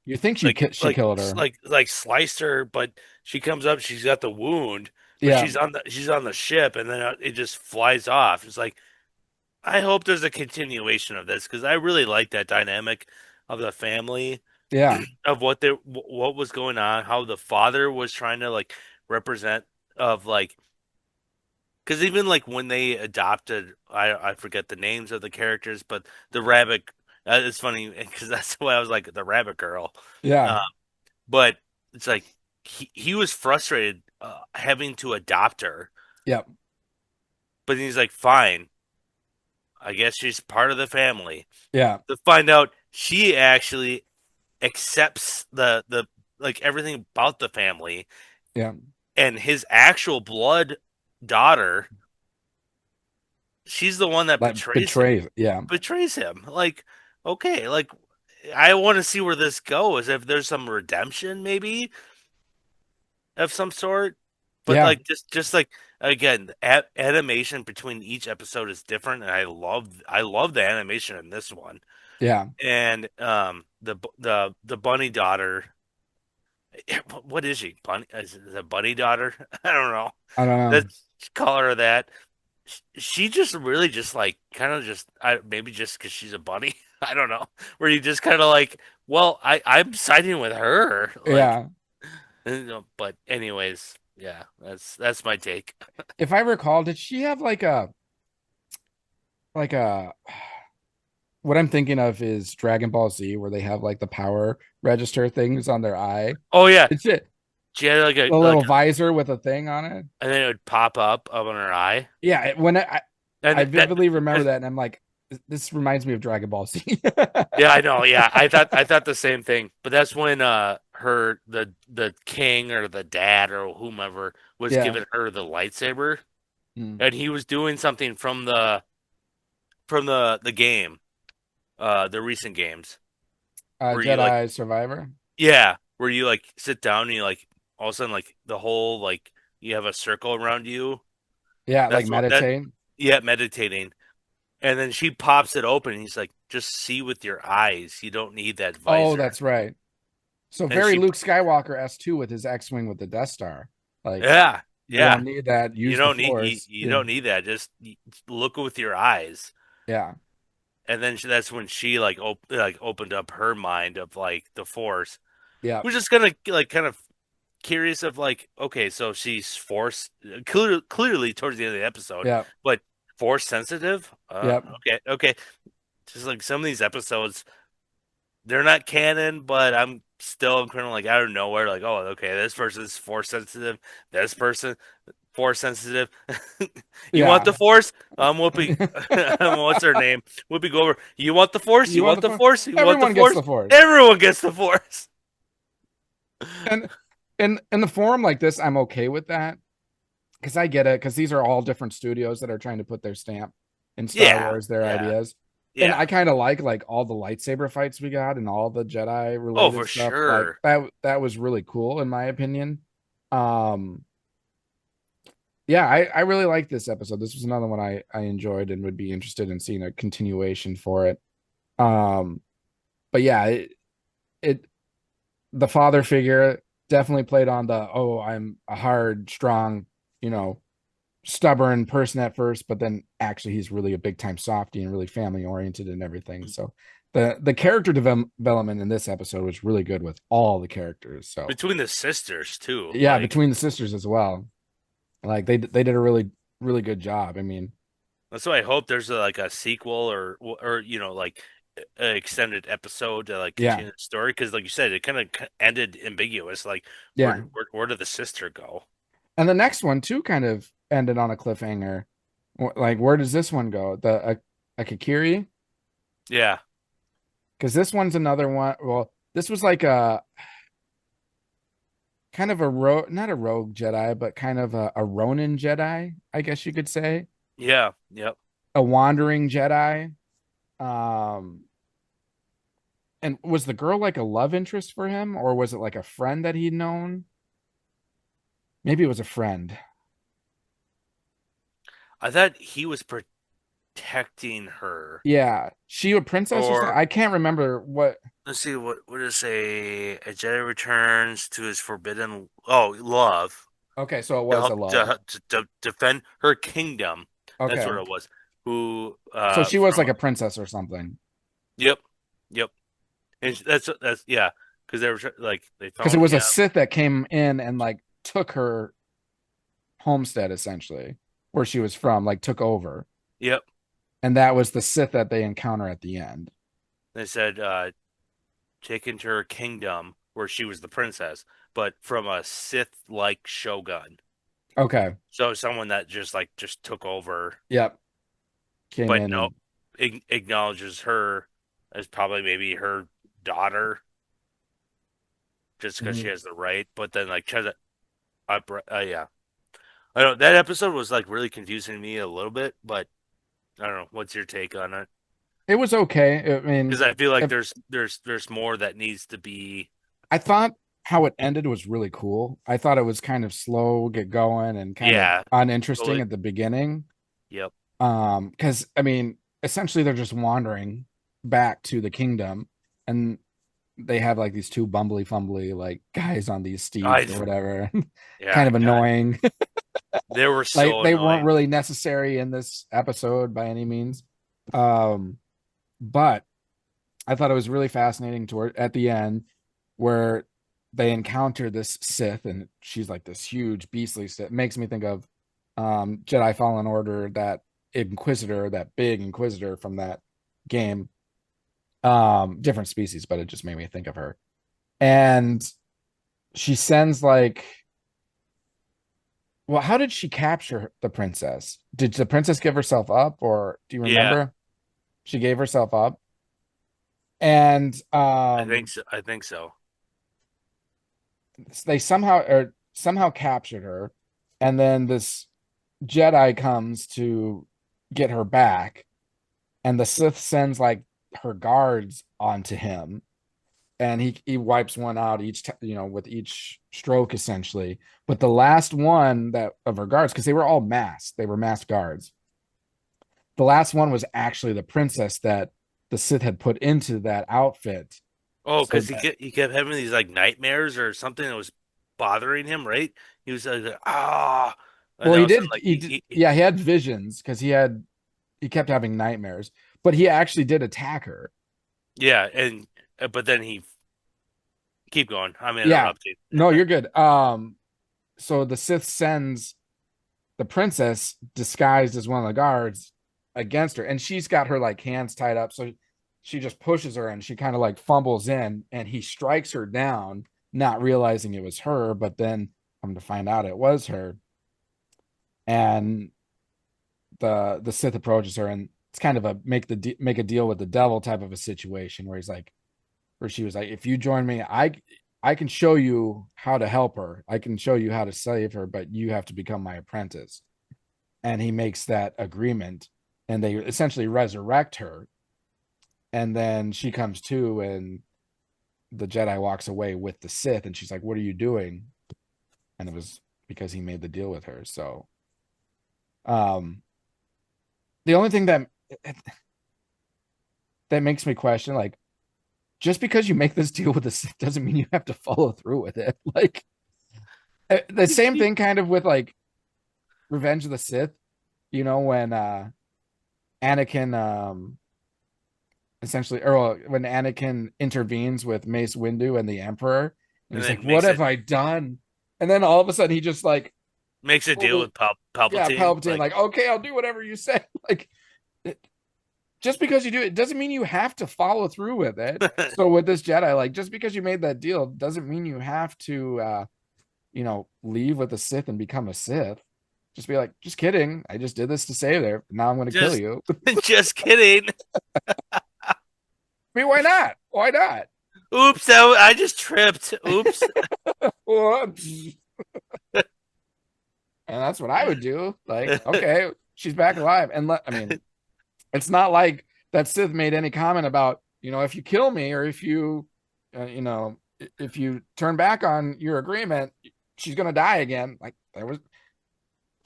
You think she killed her. like sliced her, but she comes up, she's got the wound, but Yeah. she's on the ship, and then it just flies off. It's like I hope there's a continuation of this because I really like that dynamic of the family Yeah. of what was going on, how the father was trying to like represent of like because even like when they adopted, I forget the names of the characters, but the rabbit. It's funny because that's why I was like the rabbit girl. Yeah. Uh, but it's like he was frustrated having to adopt her, Yep. but he's like, fine, I guess she's part of the family. Yeah. To find out she actually accepts the like everything about the family, Yeah. and his actual blood daughter, she's the one that Like betrayed. Yeah. betrays him. Like, okay, like I want to see where this goes. If there's some redemption, maybe of some sort, but Yeah. like just like again, animation between each episode is different, and I love the animation in this one. Yeah. And the bunny daughter, what is she? Bunny is it a bunny daughter? I don't know. I don't know. Let's call her that. She just really just like kind of just maybe just because she's a bunny. I don't know. Where you just kind of like, well, I'm siding with her, like, Yeah. but anyways, yeah, that's my take. If I recall, did she have like a what I'm thinking of is Dragon Ball Z where they have like the power register things on their eye. Oh yeah, It's it she had a little visor with a thing on it. and then it would pop up on her eye, Yeah, when I and that vividly remember and that, and I'm like, this reminds me of Dragon Ball Z. yeah, I know, yeah, I thought the same thing, but that's when her the king or the dad or whomever was Yeah. giving her the lightsaber, Mm. and he was doing something from the game. the recent games where you like, Jedi Survivor. yeah, where you like sit down and you like all of a sudden like the whole like you have a circle around you. Yeah, like That's what that meditate. yeah, meditating. And then she pops it open and he's like, just see with your eyes. You don't need that Oh, visor. that's right. So And very she Luke Skywalker S2 with his X-wing with the Death Star. Like yeah, you yeah. don't need that. You Use the don't need Force. you Yeah, don't need that. Just look with your eyes. yeah, And then that's when she like opened up her mind of like the Force. yeah, We're just gonna like kind of curious of like, okay, so she's Force clearly towards the end of the episode, yeah, but Force sensitive. yeah, Okay. Just like some of these episodes, they're not canon, but I'm kind of like out of nowhere, like, oh, okay, this person's Force sensitive. This person Force sensitive. You want the yeah. Force? Whoopi. What's her name? Whoopi Goldberg. You want the Force? You You want want the the Force? Force? You want the Everyone gets Force? the Force. Everyone gets the Force. And in the forum like this, I'm okay with that because I get it because these are all different studios that are trying to put their stamp in Star Yeah, Wars, their yeah, ideas. And yeah. I kind of like all the lightsaber fights we got and all the Jedi Oh, related for stuff. Like sure. that was really cool in my opinion. Um yeah, I really like this episode. This was another one I enjoyed and would be interested in seeing a continuation for it. Um but yeah, it the father figure definitely played on the I'm a hard, strong, you know, stubborn person at first, but then actually he's really a big time softy and really family oriented and everything. So the character development in this episode was really good with all the characters. So Between the sisters too. yeah, Like between the sisters as well, like they did a really good job. I mean, that's why I hope there's like a sequel or like an extended episode to like yeah, continue the story because like you said, it kind of ended ambiguous. Like yeah. where did the sister go? And the next one too kind of ended on a cliffhanger. Like, where does this one go? The Akakiri? Yeah, Because this one's another one. Well, this was like a kind of a not a rogue Jedi, but kind of a Ronin Jedi, I guess you could say. yeah, yep. A wandering Jedi. Um, and was the girl like a love interest for him, or was it like a friend that he'd known? Maybe it was a friend. I thought he was protecting her. Yeah, she a princess or something. Or I can't remember what. let's see what does it say? A Jedi returns to his forbidden love Okay, so it to was a help love. to defend her kingdom. That's what Okay, it was. Who so she was like from a princess or something. yep yep and that's yeah because they were like they Because it found was a him Sith that came in and like took her homestead essentially, where she was from, like took over. yep And that was the Sith that they encounter at the end. they said taken to her kingdom where she was the princess but from a Sith like shogun Okay. so someone that just took over Yep. Came but in no and acknowledges her as probably maybe her daughter just because she mhm. has the right. But then like tries to yeah, I don't know. That episode was like really confusing to me a little bit, but I don't know. What's your take on it? It was okay. I Because mean, I feel like if there's more that needs to be. I thought how it ended was really cool. I thought it was kind of slow, get going, and kind of Yeah, uninteresting totally. at the beginning. Yep. Because I mean, essentially they're just wandering back to the kingdom, and they have like these two bumbly fumbly like guys on these steeds I or whatever, yeah, kind of God, annoying. they were Like so they weren't annoying. really necessary in this episode by any means. Um, but I thought it was really fascinating toward at the end where they encounter this Sith and she's like this huge beastly Sith. It makes me think of Jedi Fallen Order, that Inquisitor, that big Inquisitor from that game. Different species, but it just made me think of her. And she sends like, well, how did she capture the princess? Did the princess give herself up, or do you Yeah, remember? She gave herself up, and I think so. they somehow captured her, and then this Jedi comes to get her back, and the Sith sends like her guards onto him, and he wipes one out with each stroke essentially. But the last one that of her guards, because they were all masked, they were masked guards. The last one was actually the princess that the Sith had put into that outfit. Oh, So because that, he kept having these like nightmares or something that was bothering him, right? He was like, ah, and well, all he of a sudden, did. like Yeah, he had visions because he kept having nightmares, but he actually did attack her. yeah, and but then he keep going. I'm Yeah, interrupting. no, you're good. So the Sith sends the princess disguised as one of the guards against her, and she's got her like hands tied up, so she just pushes her and she kind of like fumbles in, and he strikes her down, not realizing it was her, but then come to find out it was her. And the Sith approaches her, and it's kind of a make a deal with the devil type of a situation where she was like, if you join me, I can show you how to help her. I can show you how to save her, but you have to become my apprentice. And he makes that agreement, and they essentially resurrect her. And then she comes to, and the Jedi walks away with the Sith, and she's like, "What are you doing?" And it was because he made the deal with her. So, um, the only thing that makes me question, like, just because you make this deal with the Sith doesn't mean you have to follow through with it. Like, the same thing kind of with like Revenge of the Sith, when Anakin essentially, or when Anakin intervenes with Mace Windu and the Emperor, and And he's like, then "What have I done?" And then all of a sudden he just like, makes a deal with yeah, Palpatine. Palpatine, like, "Okay, I'll do whatever you say." Like, just because you do it doesn't mean you have to follow through with it. So with this Jedi, like, just because you made that deal doesn't mean you have to leave with the Sith and become a Sith. Just be like, just kidding. I just did this to save her. Now I'm going to kill just you. just kidding. I mean, why not? Why not? Oops, I just tripped. Oops. Whoops. And that's what I would do. Like, okay, she's back alive. And I mean, it's not like that Sith made any comment about, if you kill me, or if you turn back on your agreement, she's going to die again. Like,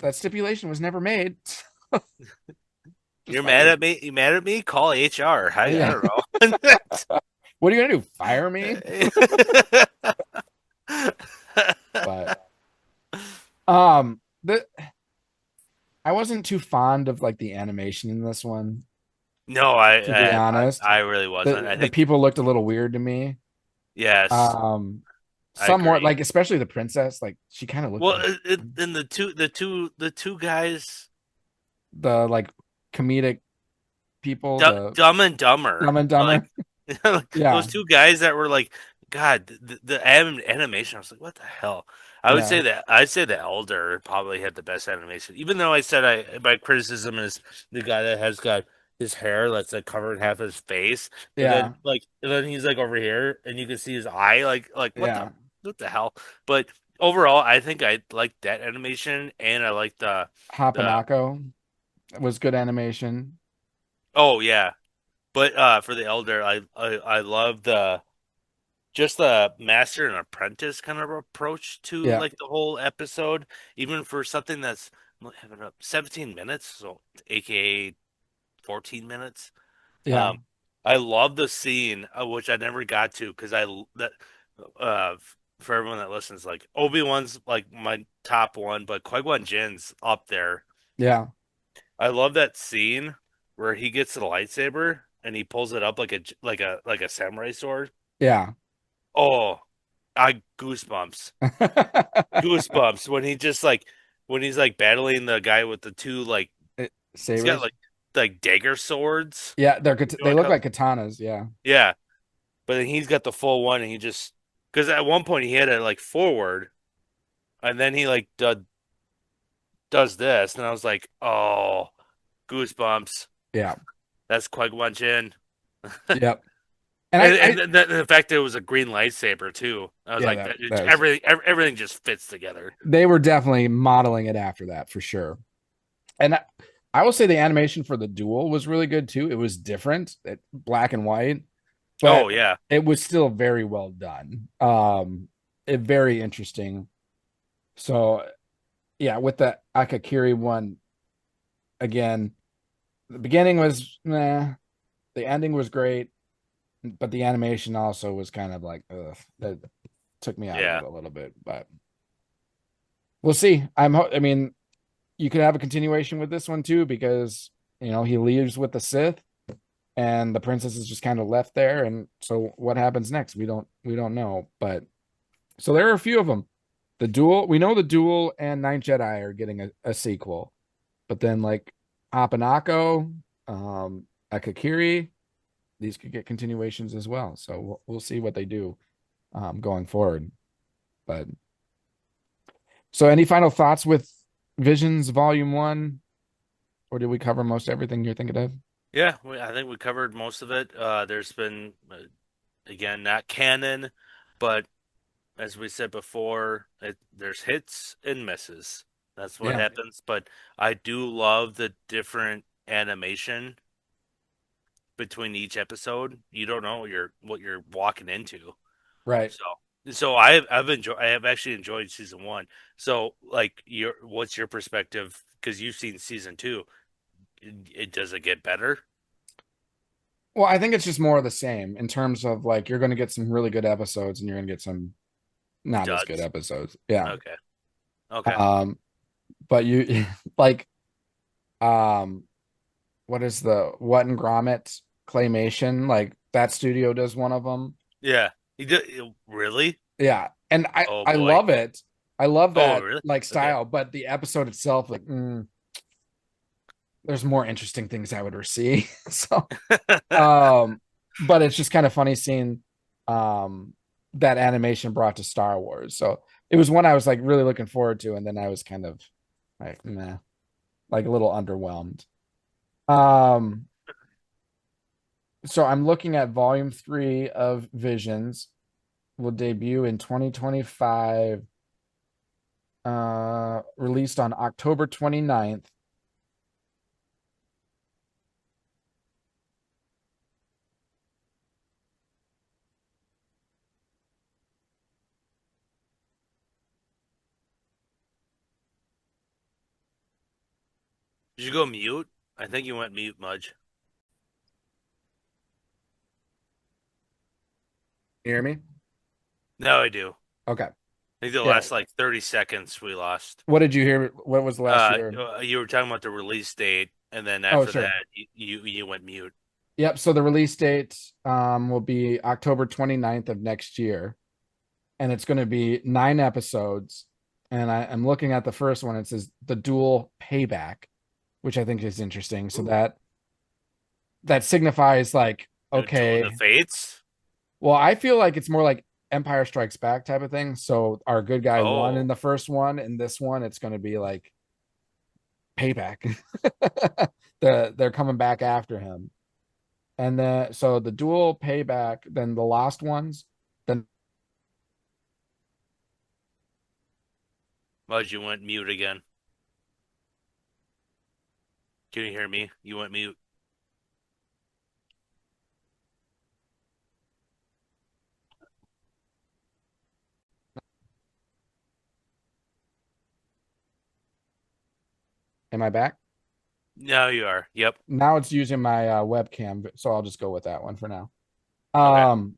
that stipulation was never made. You're mad at me? You mad at me? Call HR. I Yeah. don't know. What are you going to do? Fire me? But the I wasn't too fond of like the animation in this one, No, to be honest. I really wasn't. I The think people looked a little weird to me. yes, Um, I somewhat, agree. like, especially the princess, like she kind of looked Well, like and the two guys, the like comedic people, the Dumb and Dumber, Dumb and like Dumber. those Yeah, two guys that were like, God, the animation. I was like, what the hell? yeah, I'd say the Elder probably had the best animation. Even though I said my criticism is the guy that has got his hair that's like covering half his face, but yeah, then he's like over here and you can see his eye, like yeah. what the hell? But overall, I think I like that animation and I like the Hapanako was good animation. oh yeah. But for the Elder, I love the just the master and apprentice kind of approach to Yeah, like the whole episode, even for something that's have it up 17 minutes, so aka 14 minutes. yeah, Um, I love the scene, which I never got to because that uh for everyone that listens, like Obi-Wan's like my top one, but Qui-Gon Jinn's up there. yeah, I love that scene where he gets the lightsaber and he pulls it up like a samurai sword. yeah. Oh, I goosebumps. Goosebumps when he just like when he's like battling the guy with the two like he's got Sabers. like dagger swords. Yeah, You they wanna look call- like katanas. Yeah, Yeah, but then he's got the full one and he just because at one point he had it like forward and then he like does this and I was like, oh, goosebumps. yeah, That's Qui-Gon Jinn. yep. And I And the fact that it was a green lightsaber too. I was yeah, like, that was, everything just fits together. they were definitely modeling it after that for sure. And I will say the animation for the duel was really good too. It was different, black and white, but Oh yeah, it was still very well done. Very interesting. So yeah, with the Akakiri one, again, the beginning was meh, the ending was great, but the animation also was kind of like, ugh, that took me out of yeah. it a little bit. But we'll see. I mean, you could have a continuation with this one too, because he leaves with the Sith, and the princess is just kind of left there. And so, what happens next? We don't know. But so there are a few of them. The duel, we know the duel and Ninth Jedi are getting a sequel, but then like Apanako, Akakiri, these could get continuations as well. So we'll see what they do going forward. But so, any final thoughts with Visions Volume 1, or did we cover most everything you're thinking of? Yeah, I think we covered most of it. There's been, again, not canon, but as we said before, there's hits and misses. That's what Yeah, happens. But I do love the different animation between each episode. You don't know what you're walking into. right. So I have actually enjoyed season one. So like what's your perspective? Because you've seen season two. Does it get better? Well, I think it's just more of the same in terms of like you're going to get some really good episodes and you're going to get some not as good Duds. episodes. Yeah. Okay. Okay. Um, but you like um what is the What and Gromit claymation? Like that studio does one of them. Yeah. Really? Yeah. And I Oh I boy. love it. I love Oh that really? like Okay. style, but the episode itself, like, there's more interesting things I would see. So, um, but it's just kind of funny seeing um that animation brought to Star Wars. So it was one I was like really looking forward to, and then I was kind of like, meh, like a little underwhelmed. Um, so I'm looking at volume 3 of Visions will debut in 2025, released on October 29th. Did you go mute? I think you went mute, Mudge. You hear me? No, I do. Okay. I think the Yeah. last like 30 seconds we lost. What did you hear? What was the last year? You were talking about the release date, and then Oh, after that, sure. you went mute. Yep. So the release date will be October 29th of next year. And it's going to be 9 episodes. And I'm looking at the first one. It says the dual payback, which I think is interesting. So Ooh. that signifies like, Duel of the okay, Fates? well, I feel like it's more like Empire Strikes Back type of thing. So our good guy won in Oh, the first one. In this one, it's going to be like payback. They're coming back after him. And then so the dual payback, then the lost ones, then Mudge, you went mute again. Can you hear me? You went mute. am I back? Now you are. Yep. Now it's using my webcam, so I'll just go with that one for now. Okay. Um,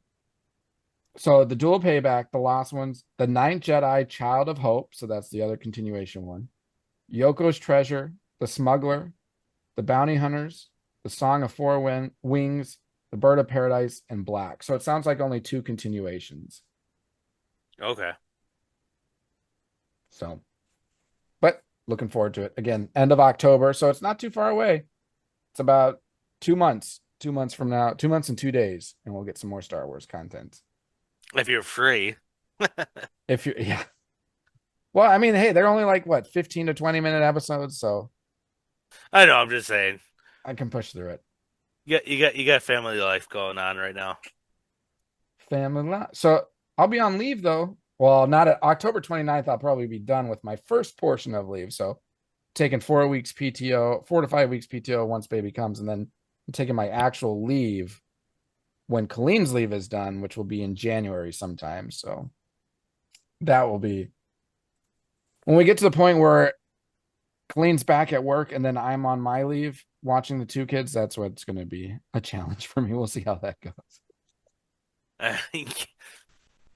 so the dual payback, the last ones, the Ninth Jedi, Child of Hope. So that's the other continuation one. Yoko's Treasure, the Smuggler, the Bounty Hunters, the Song of Wings, the Bird of Paradise, and Black. So it sounds like only 2 continuations. Okay. So, but looking forward to it. Again, end of October, so it's not too far away. It's about 2 months. 2 months from now, 2 months and 2 days, and we'll get some more Star Wars content. If you're free. If you, yeah. Well, I mean, hey, they're only like what, 15 to 20-minute episodes, so I know, I'm just saying. I can push through it. You got family life going on right now. Family life. So I'll be on leave though. Well, not at October 29th. I'll probably be done with my first portion of leave. So taking 4 weeks PTO, 4 to 5 weeks PTO once baby comes, and then I'm taking my actual leave when Colleen's leave is done, which will be in January sometime. So that will be when we get to the point where Colleen's back at work and then I'm on my leave watching the two kids. That's what's going to be a challenge for me. We'll see how that goes.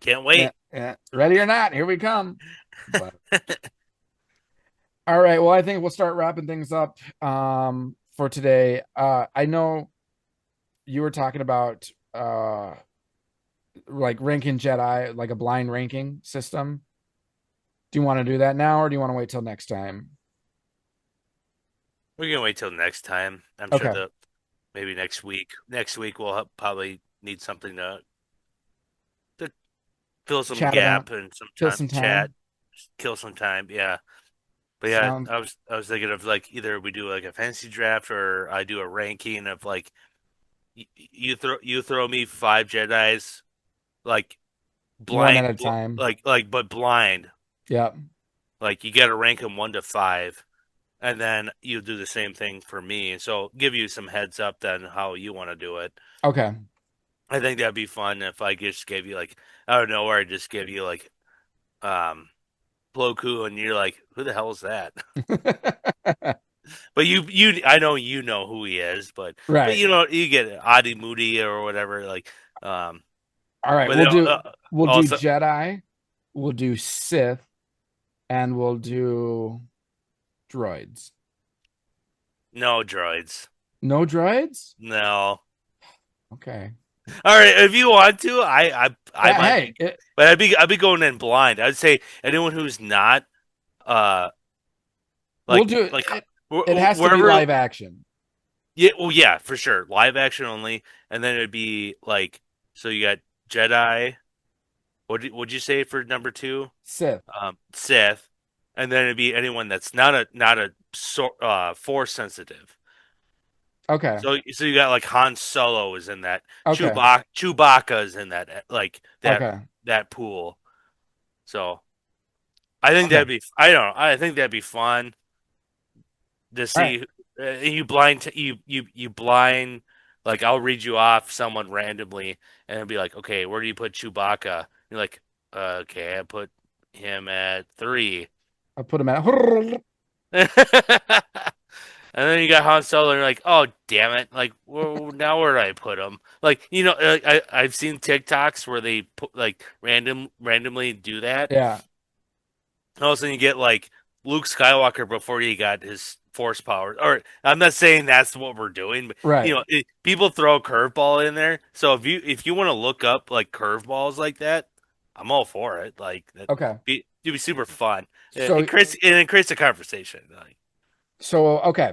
Can't wait. Yeah. Ready or not, here we come. But all right. Well, I think we'll start wrapping things up for today. I know you were talking about like ranking Jedi, like a blind ranking system. Do you want to do that now, or do you want to wait till next time? We're gonna wait till next time. I'm Okay. sure that maybe next week. Next week we'll probably need something to fill some Chat about, gap and some kill time some chat, time. kill some time. Yeah, but yeah, Sounds I was thinking of like either we do like a fantasy draft or I do a ranking of like you throw me 5 Jedis like one at blind a time. like but blind Yep. like you got to rank them 1 to 5. And then you do the same thing for me. So give you some heads up then how you want to do it. Okay. I think that'd be fun if I just gave you like out of nowhere, I just give you like um Plo Koon and you're like, who the hell is that? But you I know you know who he is, but Right. you know you get Adi Moody or whatever like um All right. but We'll do also Jedi, we'll do Sith, and we'll do droids. no droids. No droids? No. Okay. All right, if you want to, I might Hey, be, but I'd be going in blind. I'd say anyone who's not uh we'll like do like it. It has to be wherever. live action. Yeah, well, yeah, for sure, live action only, and then it'd be like so you got Jedi. Would you say for number two? Sith. Sith, and then it'd be anyone that's not a force sensitive. Okay. So you got like Han Solo is in that. Okay. Chewbacca is in that like Okay. that pool. So I think Okay. I don't know. I think that'd be fun to All right. see. You blind like I'll read you off someone randomly and it'll be like, okay, where do you put Chewbacca? You're like, okay, I put him at 3. I put him at. And then you got Han Solo, and you're like, "Oh, damn it! Like, now where do I put him?" Like, I've seen TikToks where they put like randomly do that. Yeah. And all of a sudden, you get like Luke Skywalker before he got his Force powers. Or I'm not saying that's what we're doing, but Right. people throw a curveball in there. So if you want to look up like curveballs like that, I'm all for it. Like that, Okay. it'd be super fun. So It creates a conversation. Like, okay.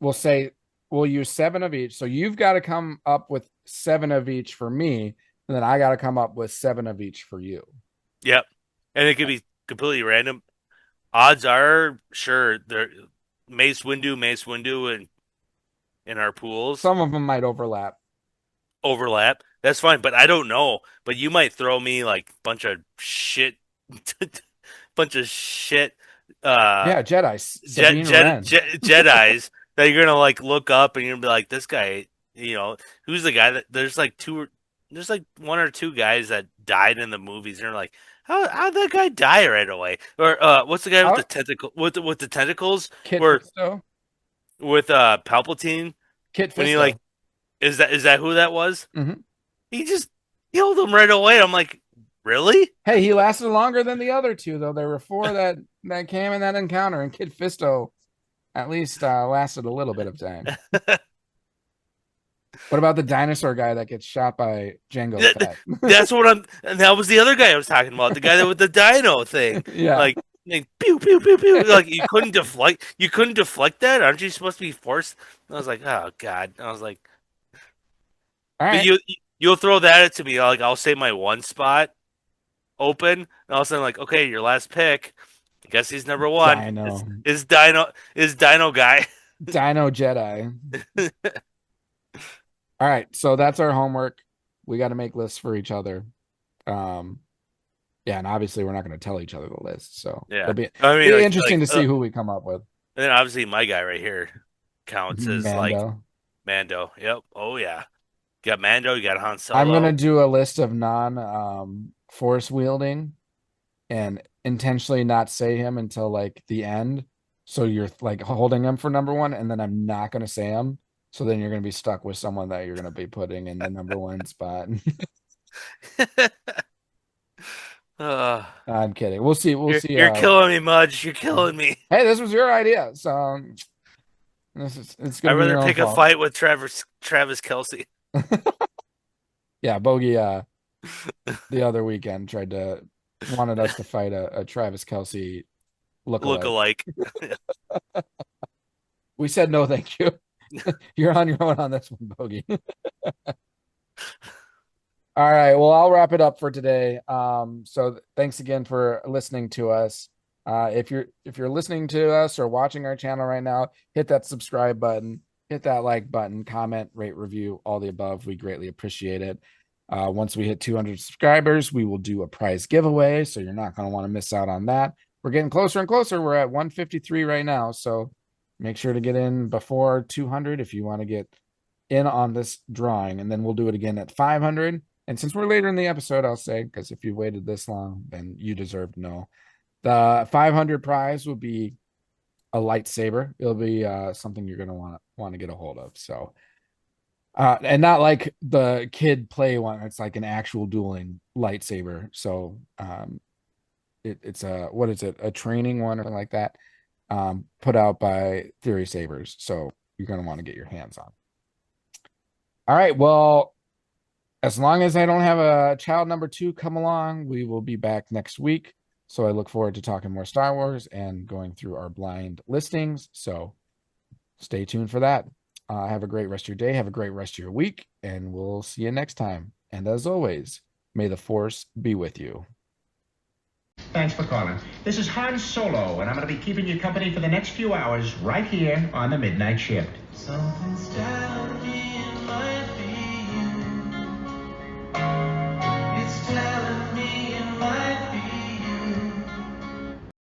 We'll use 7 of each. So you've got to come up with 7 of each for me, and then I got to come up with 7 of each for you. yep. And it could be completely random. Odds are, sure, there Mace Windu, and in our pools Some of them might overlap. overlap. That's fine, but I don't know. But you might throw me like bunch of shit, uh, Yeah, Jedi. Sabine Wren. Jedi's that you're gonna like look up and you're gonna be like, this guy, who's the guy that there's like 1 or 2 guys that died in the movies, and you're like, how'd that guy die right away? Or what's the guy with Oh, the tentacle with the tentacles Kit where Fisto. with Palpatine Kit when he like Fisto. is that who that was? Hmm. He just killed him right away. I'm like, really? Hey, he lasted longer than the other 2, though. There were 4 that came in that encounter, and Kit Fisto at least lasted a little bit of time. What about the dinosaur guy that gets shot by Jango Fett? That's what and that was the other guy I was talking about, the guy that with the dino thing. Yeah. Like pew pew pew pew. Like you couldn't deflect that? Aren't you supposed to be forced? I was like, oh God. I was like, All but right. you'll throw that to me, like I'll say my one spot open, and all of a sudden like, okay, your last pick. I guess he's number 1. Dino. Is Dino guy. Dino Jedi. All right. So that's our homework. We got to make lists for each other. Yeah, and obviously we're not going to tell each other the list, so Yeah. it'll be I mean, interesting to see who we come up with. and then obviously my guy right here counts as like Mando. Mando. Yep. Oh yeah. You got Mando, you got Han I'm gonna Solo. do a list of non force wielding and intentionally not say him until like the end. So you're like holding him for number one, and then I'm not gonna say him. So then you're gonna be stuck with someone that you're gonna be putting in the number one spot. I'm kidding. We'll see. We'll see. You're killing me, Mudge. You're killing me. Hey, this was your idea, so it's I'd gonna be rather your own pick a fault. fight with Travis Kelsey. Yeah, Bogie the other weekend wanted us to fight a Travis Kelsey lookalike. We said no, thank you. You're on your own on this one, Bogie. All right, well, I'll wrap it up for today. So thanks again for listening to us. If you're listening to us or watching our channel right now, hit that subscribe button, hit that like button, comment, rate, review, all the above. We greatly appreciate it. Once we hit 200 subscribers, we will do a prize giveaway, so you're not going to want to miss out on that. We're getting closer and closer. We're at 153 right now, so make sure to get in before 200 if you want to get in on this drawing, and then we'll do it again at 500. And since we're later in the episode, I'll say, because if you waited this long, then you deserve to know. The 500 prize will be a lightsaber. It'll be something you're going to want to get a hold of. So, and not like the kid play one. It's like an actual dueling lightsaber. So, it's what is it? A training one or like that, put out by Theory Sabers. So you're going to want to get your hands on. All right. Well, as long as I don't have a child number 2 come along, we will be back next week. So I look forward to talking more Star Wars and going through our blind listings. So stay tuned for that. Have a great rest of your day. Have a great rest of your week. And we'll see you next time. And as always, may the Force be with you. Thanks for calling. This is Han Solo, and I'm going to be keeping you company for the next few hours right here on the Midnight Shift. Something's down here.